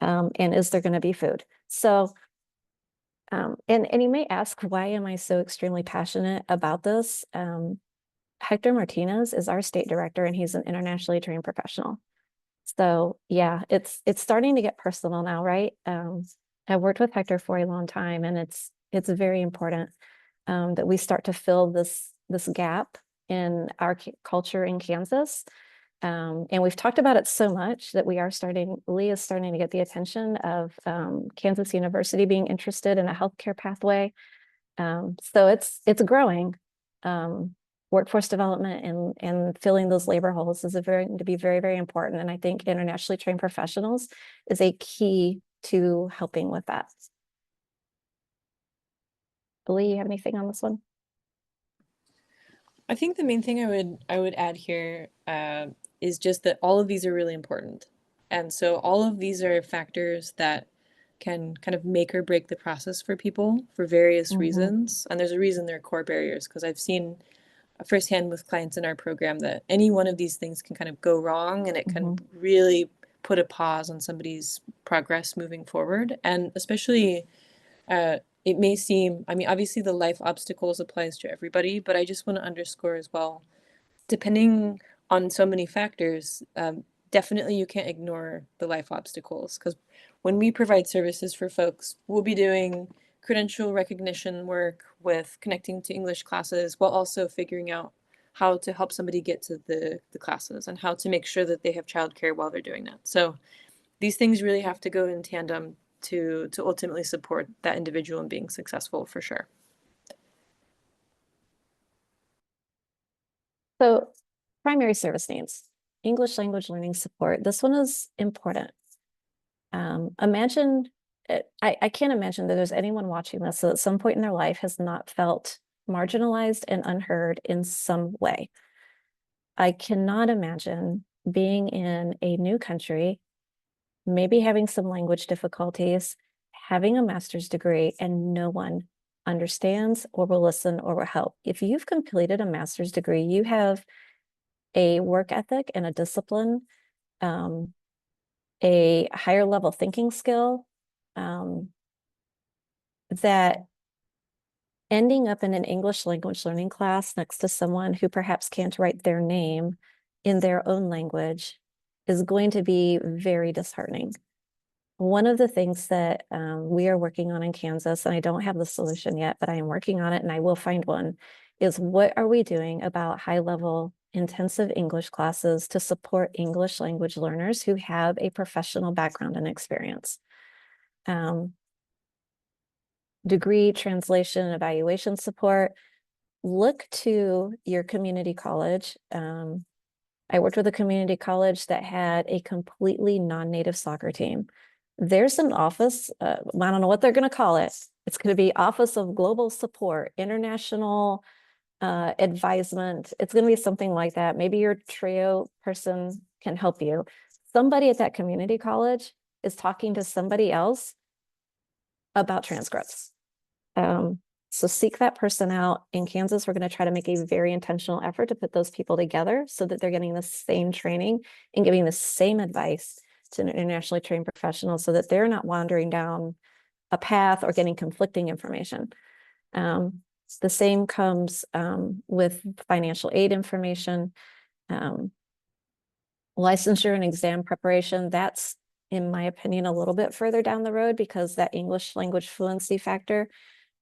Speaker 3: And is there going to be food? So, and you may ask, why am I so extremely passionate about this? Hector Martinez is our state director, and he's an internationally trained professional. So yeah, it's starting to get personal now, right? I've worked with Hector for a long time, and it's very important that we start to fill this gap in our culture in Kansas. And we've talked about it so much that Lee is starting to get the attention of Kansas University being interested in a healthcare pathway. So it's growing. Workforce development and filling those labor holes is going to be very, very important. And I think internationally trained professionals is a key to helping with that. Lee, you have anything on this one?
Speaker 1: I think the main thing I would add here is just that all of these are really important. And so all of these are factors that can kind of make or break the process for people for various reasons. And there's a reason they're core barriers, because I've seen firsthand with clients in our program that any one of these things can kind of go wrong, and it can really put a pause on somebody's progress moving forward. And especially it may seem, I mean, obviously the life obstacles applies to everybody, but I just want to underscore as well, depending on so many factors, definitely you can't ignore the life obstacles, because when we provide services for folks, we'll be doing credential recognition work with connecting to English classes, while also figuring out how to help somebody get to the classes and how to make sure that they have childcare while they're doing that. So these things really have to go in tandem to ultimately support that individual in being successful, for sure.
Speaker 3: So primary service needs, English language learning support. This one is important. Imagine, I can't imagine that there's anyone watching this that at some point in their life has not felt marginalized and unheard in some way. I cannot imagine being in a new country, maybe having some language difficulties, having a master's degree, and no one understands or will listen or will help. If you've completed a master's degree, you have a work ethic and a discipline, a higher level thinking skill, that ending up in an English language learning class next to someone who perhaps can't write their name in their own language is going to be very disheartening. One of the things that we are working on in Kansas, and I don't have the solution yet, but I am working on it and I will find one, is what are we doing about high-level intensive English classes to support English language learners who have a professional background and experience? Degree, translation, evaluation support. Look to your community college. I worked with a community college that had a completely non-native soccer team. There's an office, I don't know what they're going to call it. It's going to be Office of Global Support, International Advisement. It's going to be something like that. Maybe your trio person can help you. Somebody at that community college is talking to somebody else about transcripts. So seek that person out. In Kansas, we're going to try to make a very intentional effort to put those people together so that they're getting the same training and giving the same advice to an internationally trained professional so that they're not wandering down a path or getting conflicting information. The same comes with financial aid information, licensure and exam preparation. That's, in my opinion, a little bit further down the road because that English language fluency factor.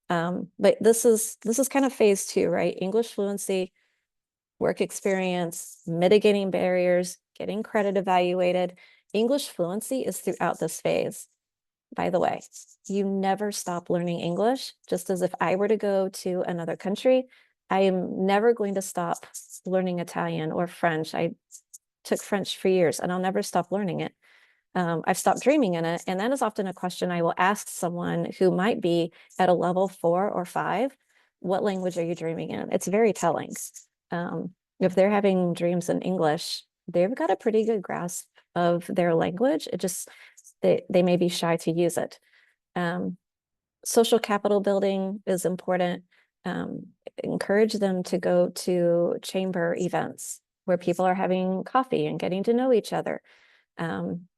Speaker 3: But this is kind of phase 2, right? English fluency, work experience, mitigating barriers, getting credit evaluated. English fluency is throughout this phase. By the way, you never stop learning English. Just as if I were to go to another country, I am never going to stop learning Italian or French. I took French for years and I'll never stop learning it. I've stopped dreaming in it. And that is often a question I will ask someone who might be at a level 4 or 5. What language are you dreaming in? It's very telling. If they're having dreams in English, they've got a pretty good grasp of their language. It just, they may be shy to use it. Social capital building is important. Encourage them to go to chamber events where people are having coffee and getting to know each other.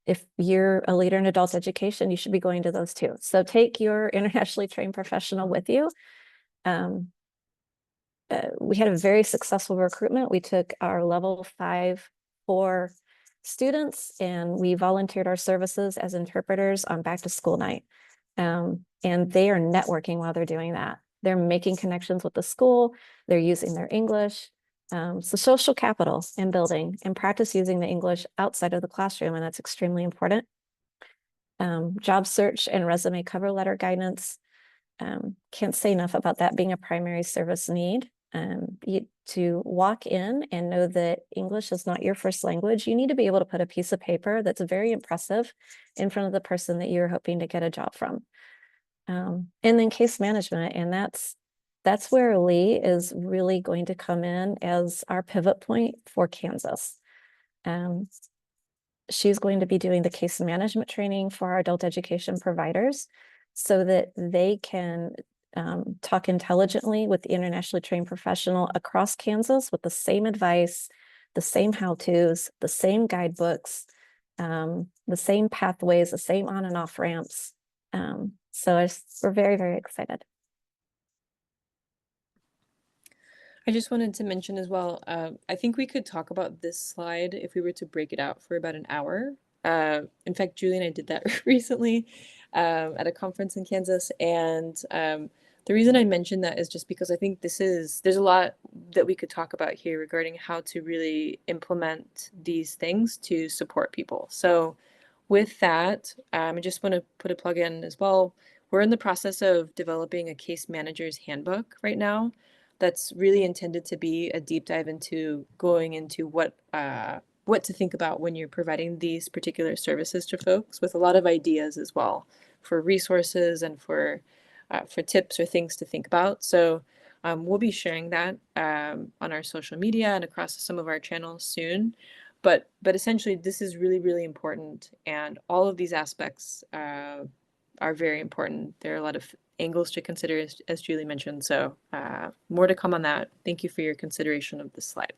Speaker 3: If you're a leader in adult education, you should be going to those too. So take your internationally trained professional with you. We had a very successful recruitment. We took our level 5-4 students and we volunteered our services as interpreters on back to school night. And they are networking while they're doing that. They're making connections with the school. They're using their English. So social capital and building and practice using the English outside of the classroom, and that's extremely important. Job search and resume cover letter guidance. Can't say enough about that being a primary service need. To walk in and know that English is not your first language, you need to be able to put a piece of paper that's very impressive in front of the person that you're hoping to get a job from. And then case management, and that's where Lee is really going to come in as our pivot point for Kansas. She's going to be doing the case management training for our adult education providers so that they can talk intelligently with the internationally trained professional across Kansas with the same advice, the same how-tos, the same guidebooks, the same pathways, the same on and off ramps. So we're very, very excited.
Speaker 1: I just wanted to mention as well, I think we could talk about this slide if we were to break it out for about an hour. In fact, Julie and I did that recently at a conference in Kansas. And the reason I mentioned that is just because I think there's a lot that we could talk about here regarding how to really implement these things to support people. So with that, I just want to put a plug in as well. We're in the process of developing a case manager's handbook right now that's really intended to be a deep dive into going into what to think about when you're providing these particular services to folks, with a lot of ideas as well for resources and for tips or things to think about. So we'll be sharing that on our social media and across some of our channels soon. But essentially, this is really, really important, and all of these aspects are very important. There are a lot of angles to consider, as Julie mentioned. So more to come on that. Thank you for your consideration of this slide.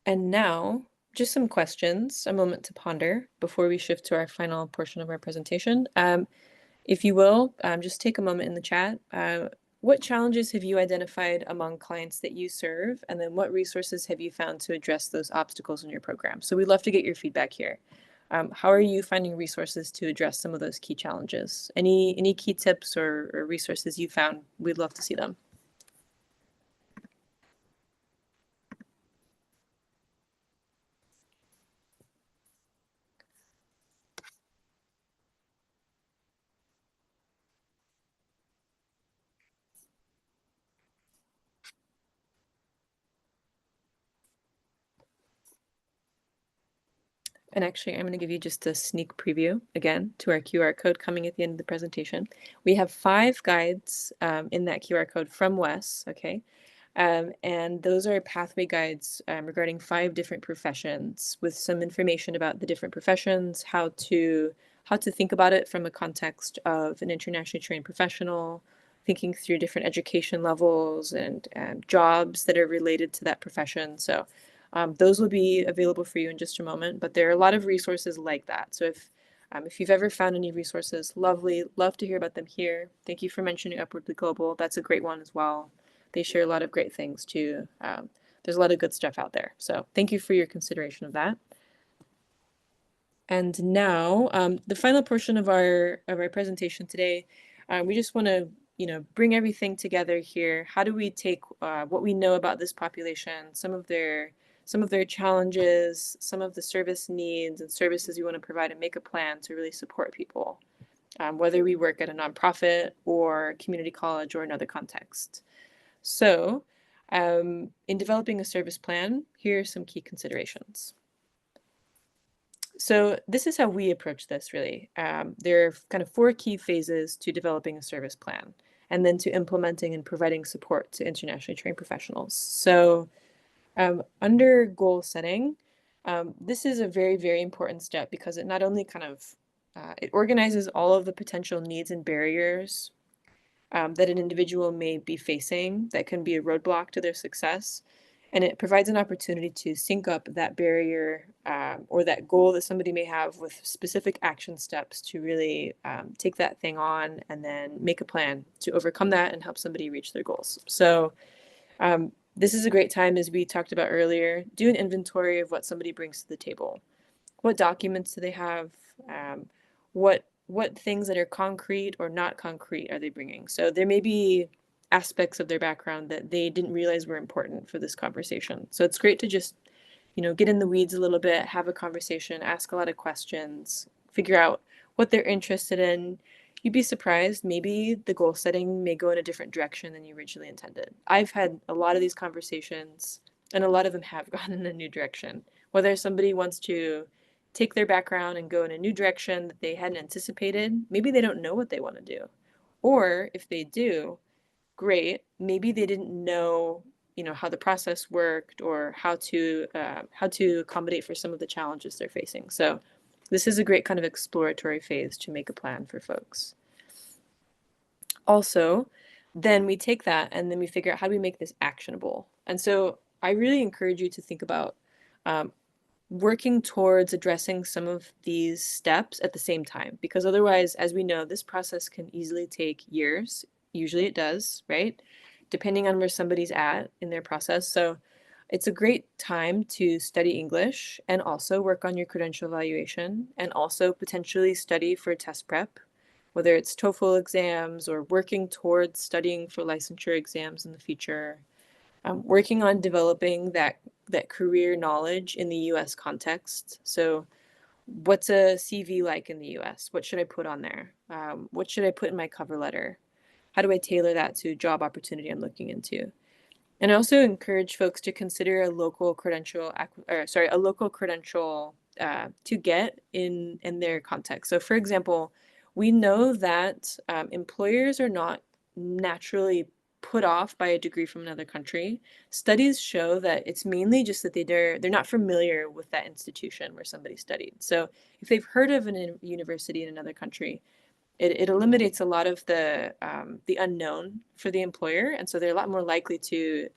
Speaker 1: And now, just some questions, a moment to ponder before we shift to our final portion of our presentation. If you will, just take a moment in the chat. What challenges have you identified among clients that you serve? And then what resources have you found to address those obstacles in your program? So we'd love to get your feedback here. How are you finding resources to address some of those key challenges? Any key tips or resources you found? We'd love to see them. And actually, I'm going to give you just a sneak preview again to our QR code coming at the end of the presentation. We have 5 guides in that QR code from Wes, okay? And those are pathway guides regarding 5 different professions with some information about the different professions, how to think about it from a context of an internationally trained professional, thinking through different education levels and jobs that are related to that profession. So those will be available for you in just a moment, but there are a lot of resources like that. So if you've ever found any resources, love to hear about them here. Thank you for mentioning Upwardly Global. That's a great one as well. They share a lot of great things too. There's a lot of good stuff out there. So thank you for your consideration of that. And now the final portion of our presentation today, we just want to bring everything together here. How do we take what we know about this population, some of their challenges, some of the service needs and services we want to provide, and make a plan to really support people, whether we work at a nonprofit or community college or another context. So in developing a service plan, here are some key considerations. So this is how we approach this really. There are kind of 4 key phases to developing a service plan and then to implementing and providing support to internationally trained professionals. So under goal setting, this is a very, very important step because it not only kind of it organizes all of the potential needs and barriers that an individual may be facing that can be a roadblock to their success. And it provides an opportunity to sync up that barrier or that goal that somebody may have with specific action steps to really take that thing on and then make a plan to overcome that and help somebody reach their goals. So this is a great time, as we talked about earlier, do an inventory of what somebody brings to the table. What documents do they have? What things that are concrete or not concrete are they bringing? So there may be aspects of their background that they didn't realize were important for this conversation. So it's great to just, get in the weeds a little bit, have a conversation, ask a lot of questions, figure out what they're interested in. You'd be surprised, maybe the goal setting may go in a different direction than you originally intended. I've had a lot of these conversations, and a lot of them have gone in a new direction. Whether somebody wants to take their background and go in a new direction that they hadn't anticipated, maybe they don't know what they want to do. Or if they do, great, maybe they didn't know how the process worked or how to accommodate for some of the challenges they're facing. So this is a great kind of exploratory phase to make a plan for folks. Also, then we take that and then we figure out how do we make this actionable. And so I really encourage you to think about working towards addressing some of these steps at the same time, because otherwise, as we know, this process can easily take years. Usually it does, right? Depending on where somebody's at in their process. So it's a great time to study English and also work on your credential evaluation and also potentially study for test prep, whether it's TOEFL exams or working towards studying for licensure exams in the future. Working on developing that career knowledge in the US context. So what's a CV like in the US? What should I put on there? What should I put in my cover letter? How do I tailor that to a job opportunity I'm looking into? And I also encourage folks to consider a local credential to get in their context. So for example, we know that employers are not naturally put off by a degree from another country. Studies show that it's mainly just that they're not familiar with that institution where somebody studied. So if they've heard of a university in another country, it eliminates a lot of the unknown for the employer, and so they're a lot more likely to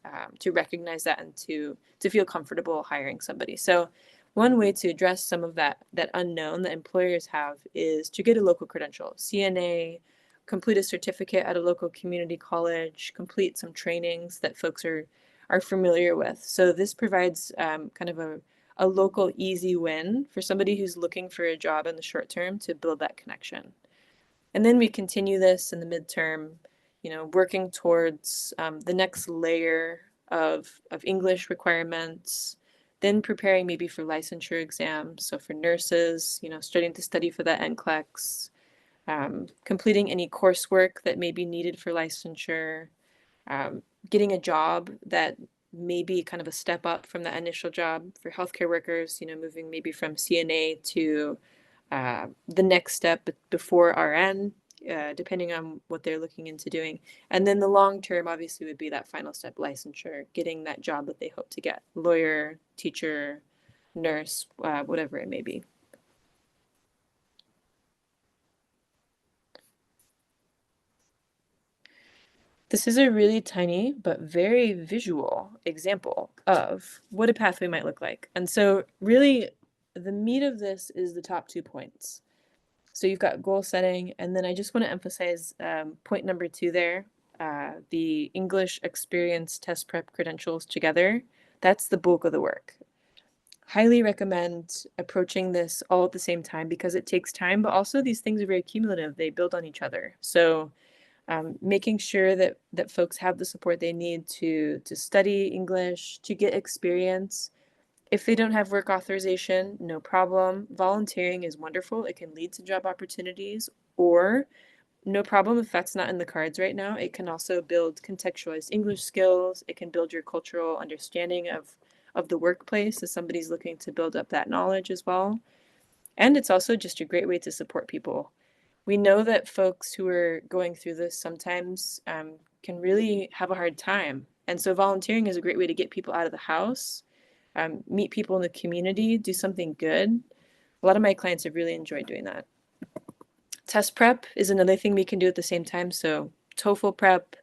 Speaker 1: recognize that and to feel comfortable hiring somebody. So one way to address some of that unknown that employers have is to get a local credential, CNA, complete a certificate at a local community college, complete some trainings that folks are familiar with. So this provides kind of a local easy win for somebody who's looking for a job in the short term to build that connection. And then we continue this in the midterm, working towards the next layer of English requirements, then preparing maybe for licensure exams. So for nurses, starting to study for that NCLEX, completing any coursework that may be needed for licensure, getting a job that may be kind of a step up from that initial job for healthcare workers, moving maybe from CNA to the next step before RN, depending on what they're looking into doing. And then the long term obviously would be that final step, licensure, getting that job that they hope to get, lawyer, teacher, nurse, whatever it may be. This is a really tiny but very visual example of what a pathway might look like. And so really the meat of this is the top 2 points. So you've got goal setting, and then I just want to emphasize point number 2 there, the English experience test prep credentials together. That's the bulk of the work. Highly recommend approaching this all at the same time because it takes time, but also these things are very cumulative. They build on each other. So making sure that folks have the support they need to study English, to get experience. If they don't have work authorization, no problem. Volunteering is wonderful. It can lead to job opportunities, or no problem if that's not in the cards right now. It can also build contextualized English skills. It can build your cultural understanding of the workplace as somebody's looking to build up that knowledge as well. And it's also just a great way to support people. We know that folks who are going through this sometimes can really have a hard time. And so volunteering is a great way to get people out of the house, meet people in the community, do something good. A lot of my clients have really enjoyed doing that. Test prep is another thing we can do at the same time. So TOEFL prep,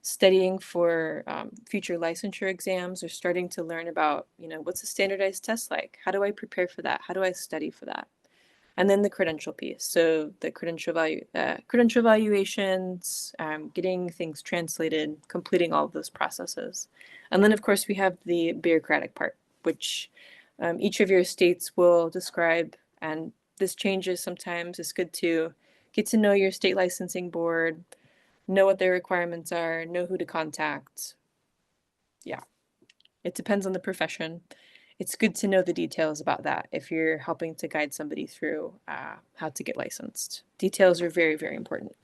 Speaker 1: studying for future licensure exams, or starting to learn about, what's a standardized test like? How do I prepare for that? How do I study for that? And then the credential piece. So the credential evaluations, getting things translated, completing all of those processes. And then of course we have the bureaucratic part, which each of your states will describe, and this changes sometimes. It's good to get to know your state licensing board, know what their requirements are, know who to contact. Yeah, it depends on the profession. It's good to know the details about that if you're helping to guide somebody through how to get licensed. Details are very, very important.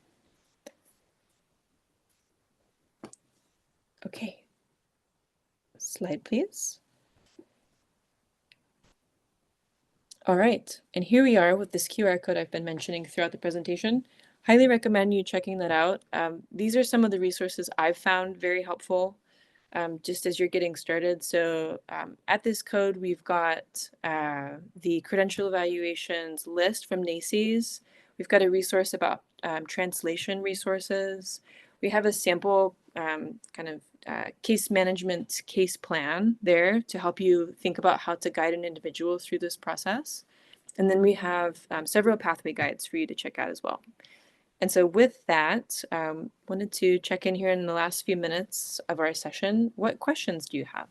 Speaker 1: Okay, slide please. All right, and here we are with this QR code I've been mentioning throughout the presentation. Highly recommend you checking that out. These are some of the resources I've found very helpful just as you're getting started. So at this code, we've got the credential evaluations list from NACES. We've got a resource about translation resources. We have a sample kind of case management case plan there to help you think about how to guide an individual through this process. And then we have several pathway guides for you to check out as well. And so with that, wanted to check in here in the last few minutes of our session. What questions do you have?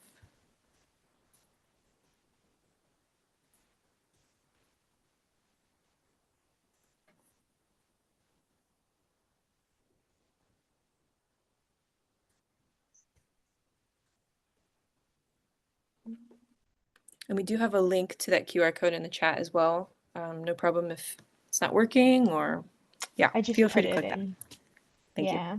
Speaker 1: And we do have a link to that QR code in the chat as well. No problem if it's not working, or yeah,
Speaker 2: I just
Speaker 1: feel free
Speaker 2: put
Speaker 1: to
Speaker 2: it
Speaker 1: click that.
Speaker 2: in.
Speaker 1: Thank you.
Speaker 2: Yeah.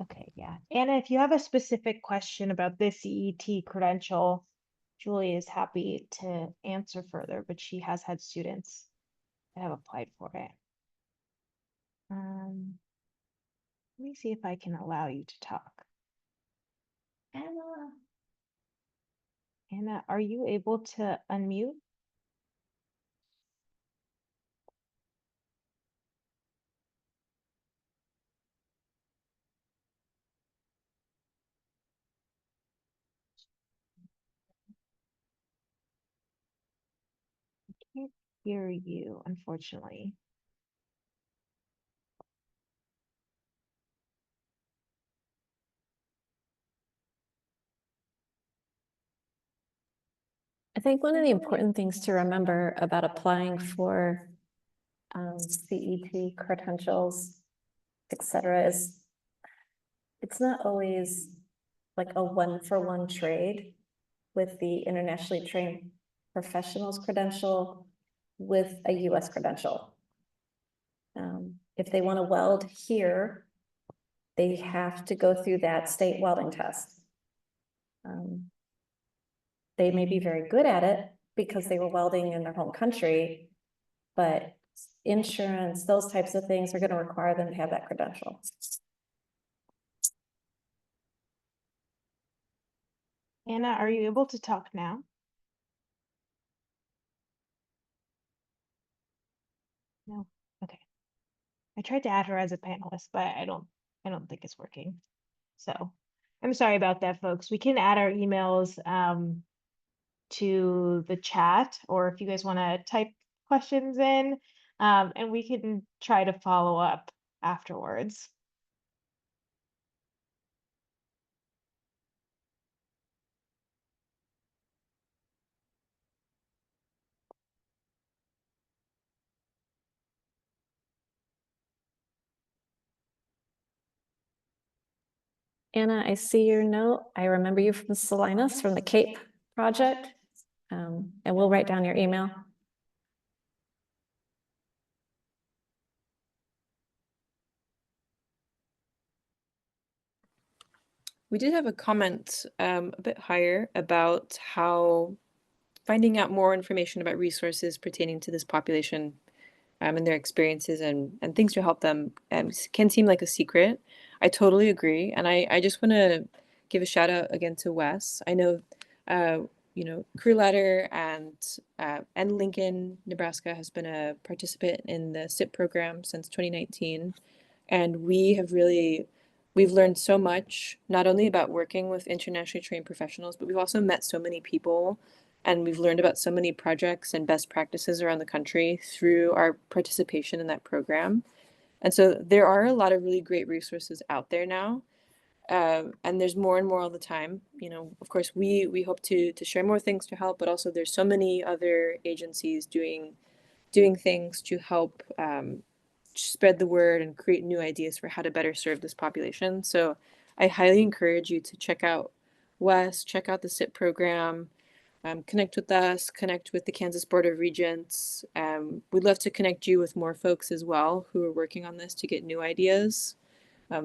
Speaker 2: Okay, yeah. Anna, if you have a specific question about this CET credential, Julie is happy to answer further, but she has had students that have applied for it. Let me see if I can allow you to talk. Anna, are you able to unmute? Can't hear you, unfortunately.
Speaker 3: I think one of the important things to remember about applying for CET credentials, etc., is it's not always like a one-for-one trade with the internationally trained professionals credential with a US credential. If they want to weld here, they have to go through that state welding test. They may be very good at it because they were welding in their home country, but insurance, those types of things are going to require them to have that credential.
Speaker 2: Anna, are you able to talk now? No. Okay. I tried to add her as a panelist, but I don't think it's working. So I'm sorry about that, folks. We can add our emails to the chat, or if you guys want to type questions in, and we can try to follow up afterwards.
Speaker 3: Anna, I see your note. I remember you from Salinas from the CAPE project. And we'll write down your email.
Speaker 1: We did have a comment a bit higher about how finding out more information about resources pertaining to this population and their experiences and things to help them can seem like a secret. I totally agree. And I just want to give a shout out again to Wes. I know, Crew Ladder and Lincoln, Nebraska has been a participant in the SIP program since 2019. And we've learned so much, not only about working with internationally trained professionals, but we've also met so many people and we've learned about so many projects and best practices around the country through our participation in that program. And so there are a lot of really great resources out there now. And there's more and more all the time. Of course, we hope to share more things to help, but also there's so many other agencies doing things to help spread the word and create new ideas for how to better serve this population. So I highly encourage you to check out Wes, check out the SIP program, connect with us, connect with the Kansas Board of Regents. We'd love to connect you with more folks as well who are working on this to get new ideas.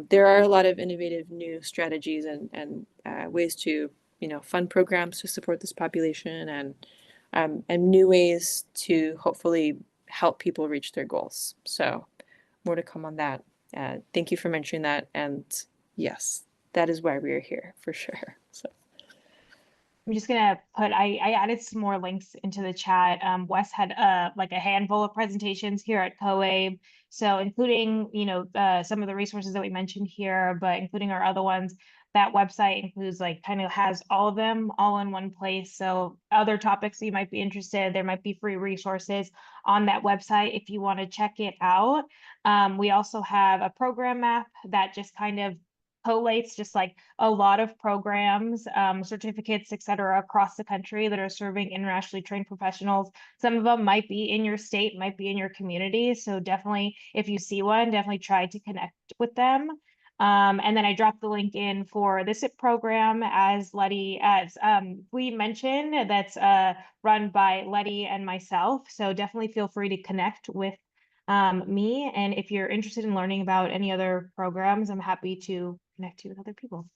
Speaker 1: There are a lot of innovative new strategies and ways to fund programs to support this population and new ways to hopefully help people reach their goals. So more to come on that. Thank you for mentioning that. And yes, that is why we are here for sure. So
Speaker 2: I'm just gonna put, I added some more links into the chat. Wes had like a handful of presentations here at COABE. So including, some of the resources that we mentioned here, but including our other ones, that website includes kind of has all of them all in one place. So other topics that you might be interested, there might be free resources on that website if you want to check it out. We also have a program map that just kind of collates just like a lot of programs, certificates, et cetera, across the country that are serving internationally trained professionals. Some of them might be in your state, might be in your community. So definitely, if you see one, definitely try to connect with them. And then I dropped the link in for the SIP program as we mentioned, that's run by Letty and myself. So definitely feel free to connect with me. And if you're interested in learning about any other programs, I'm happy to connect you with other people.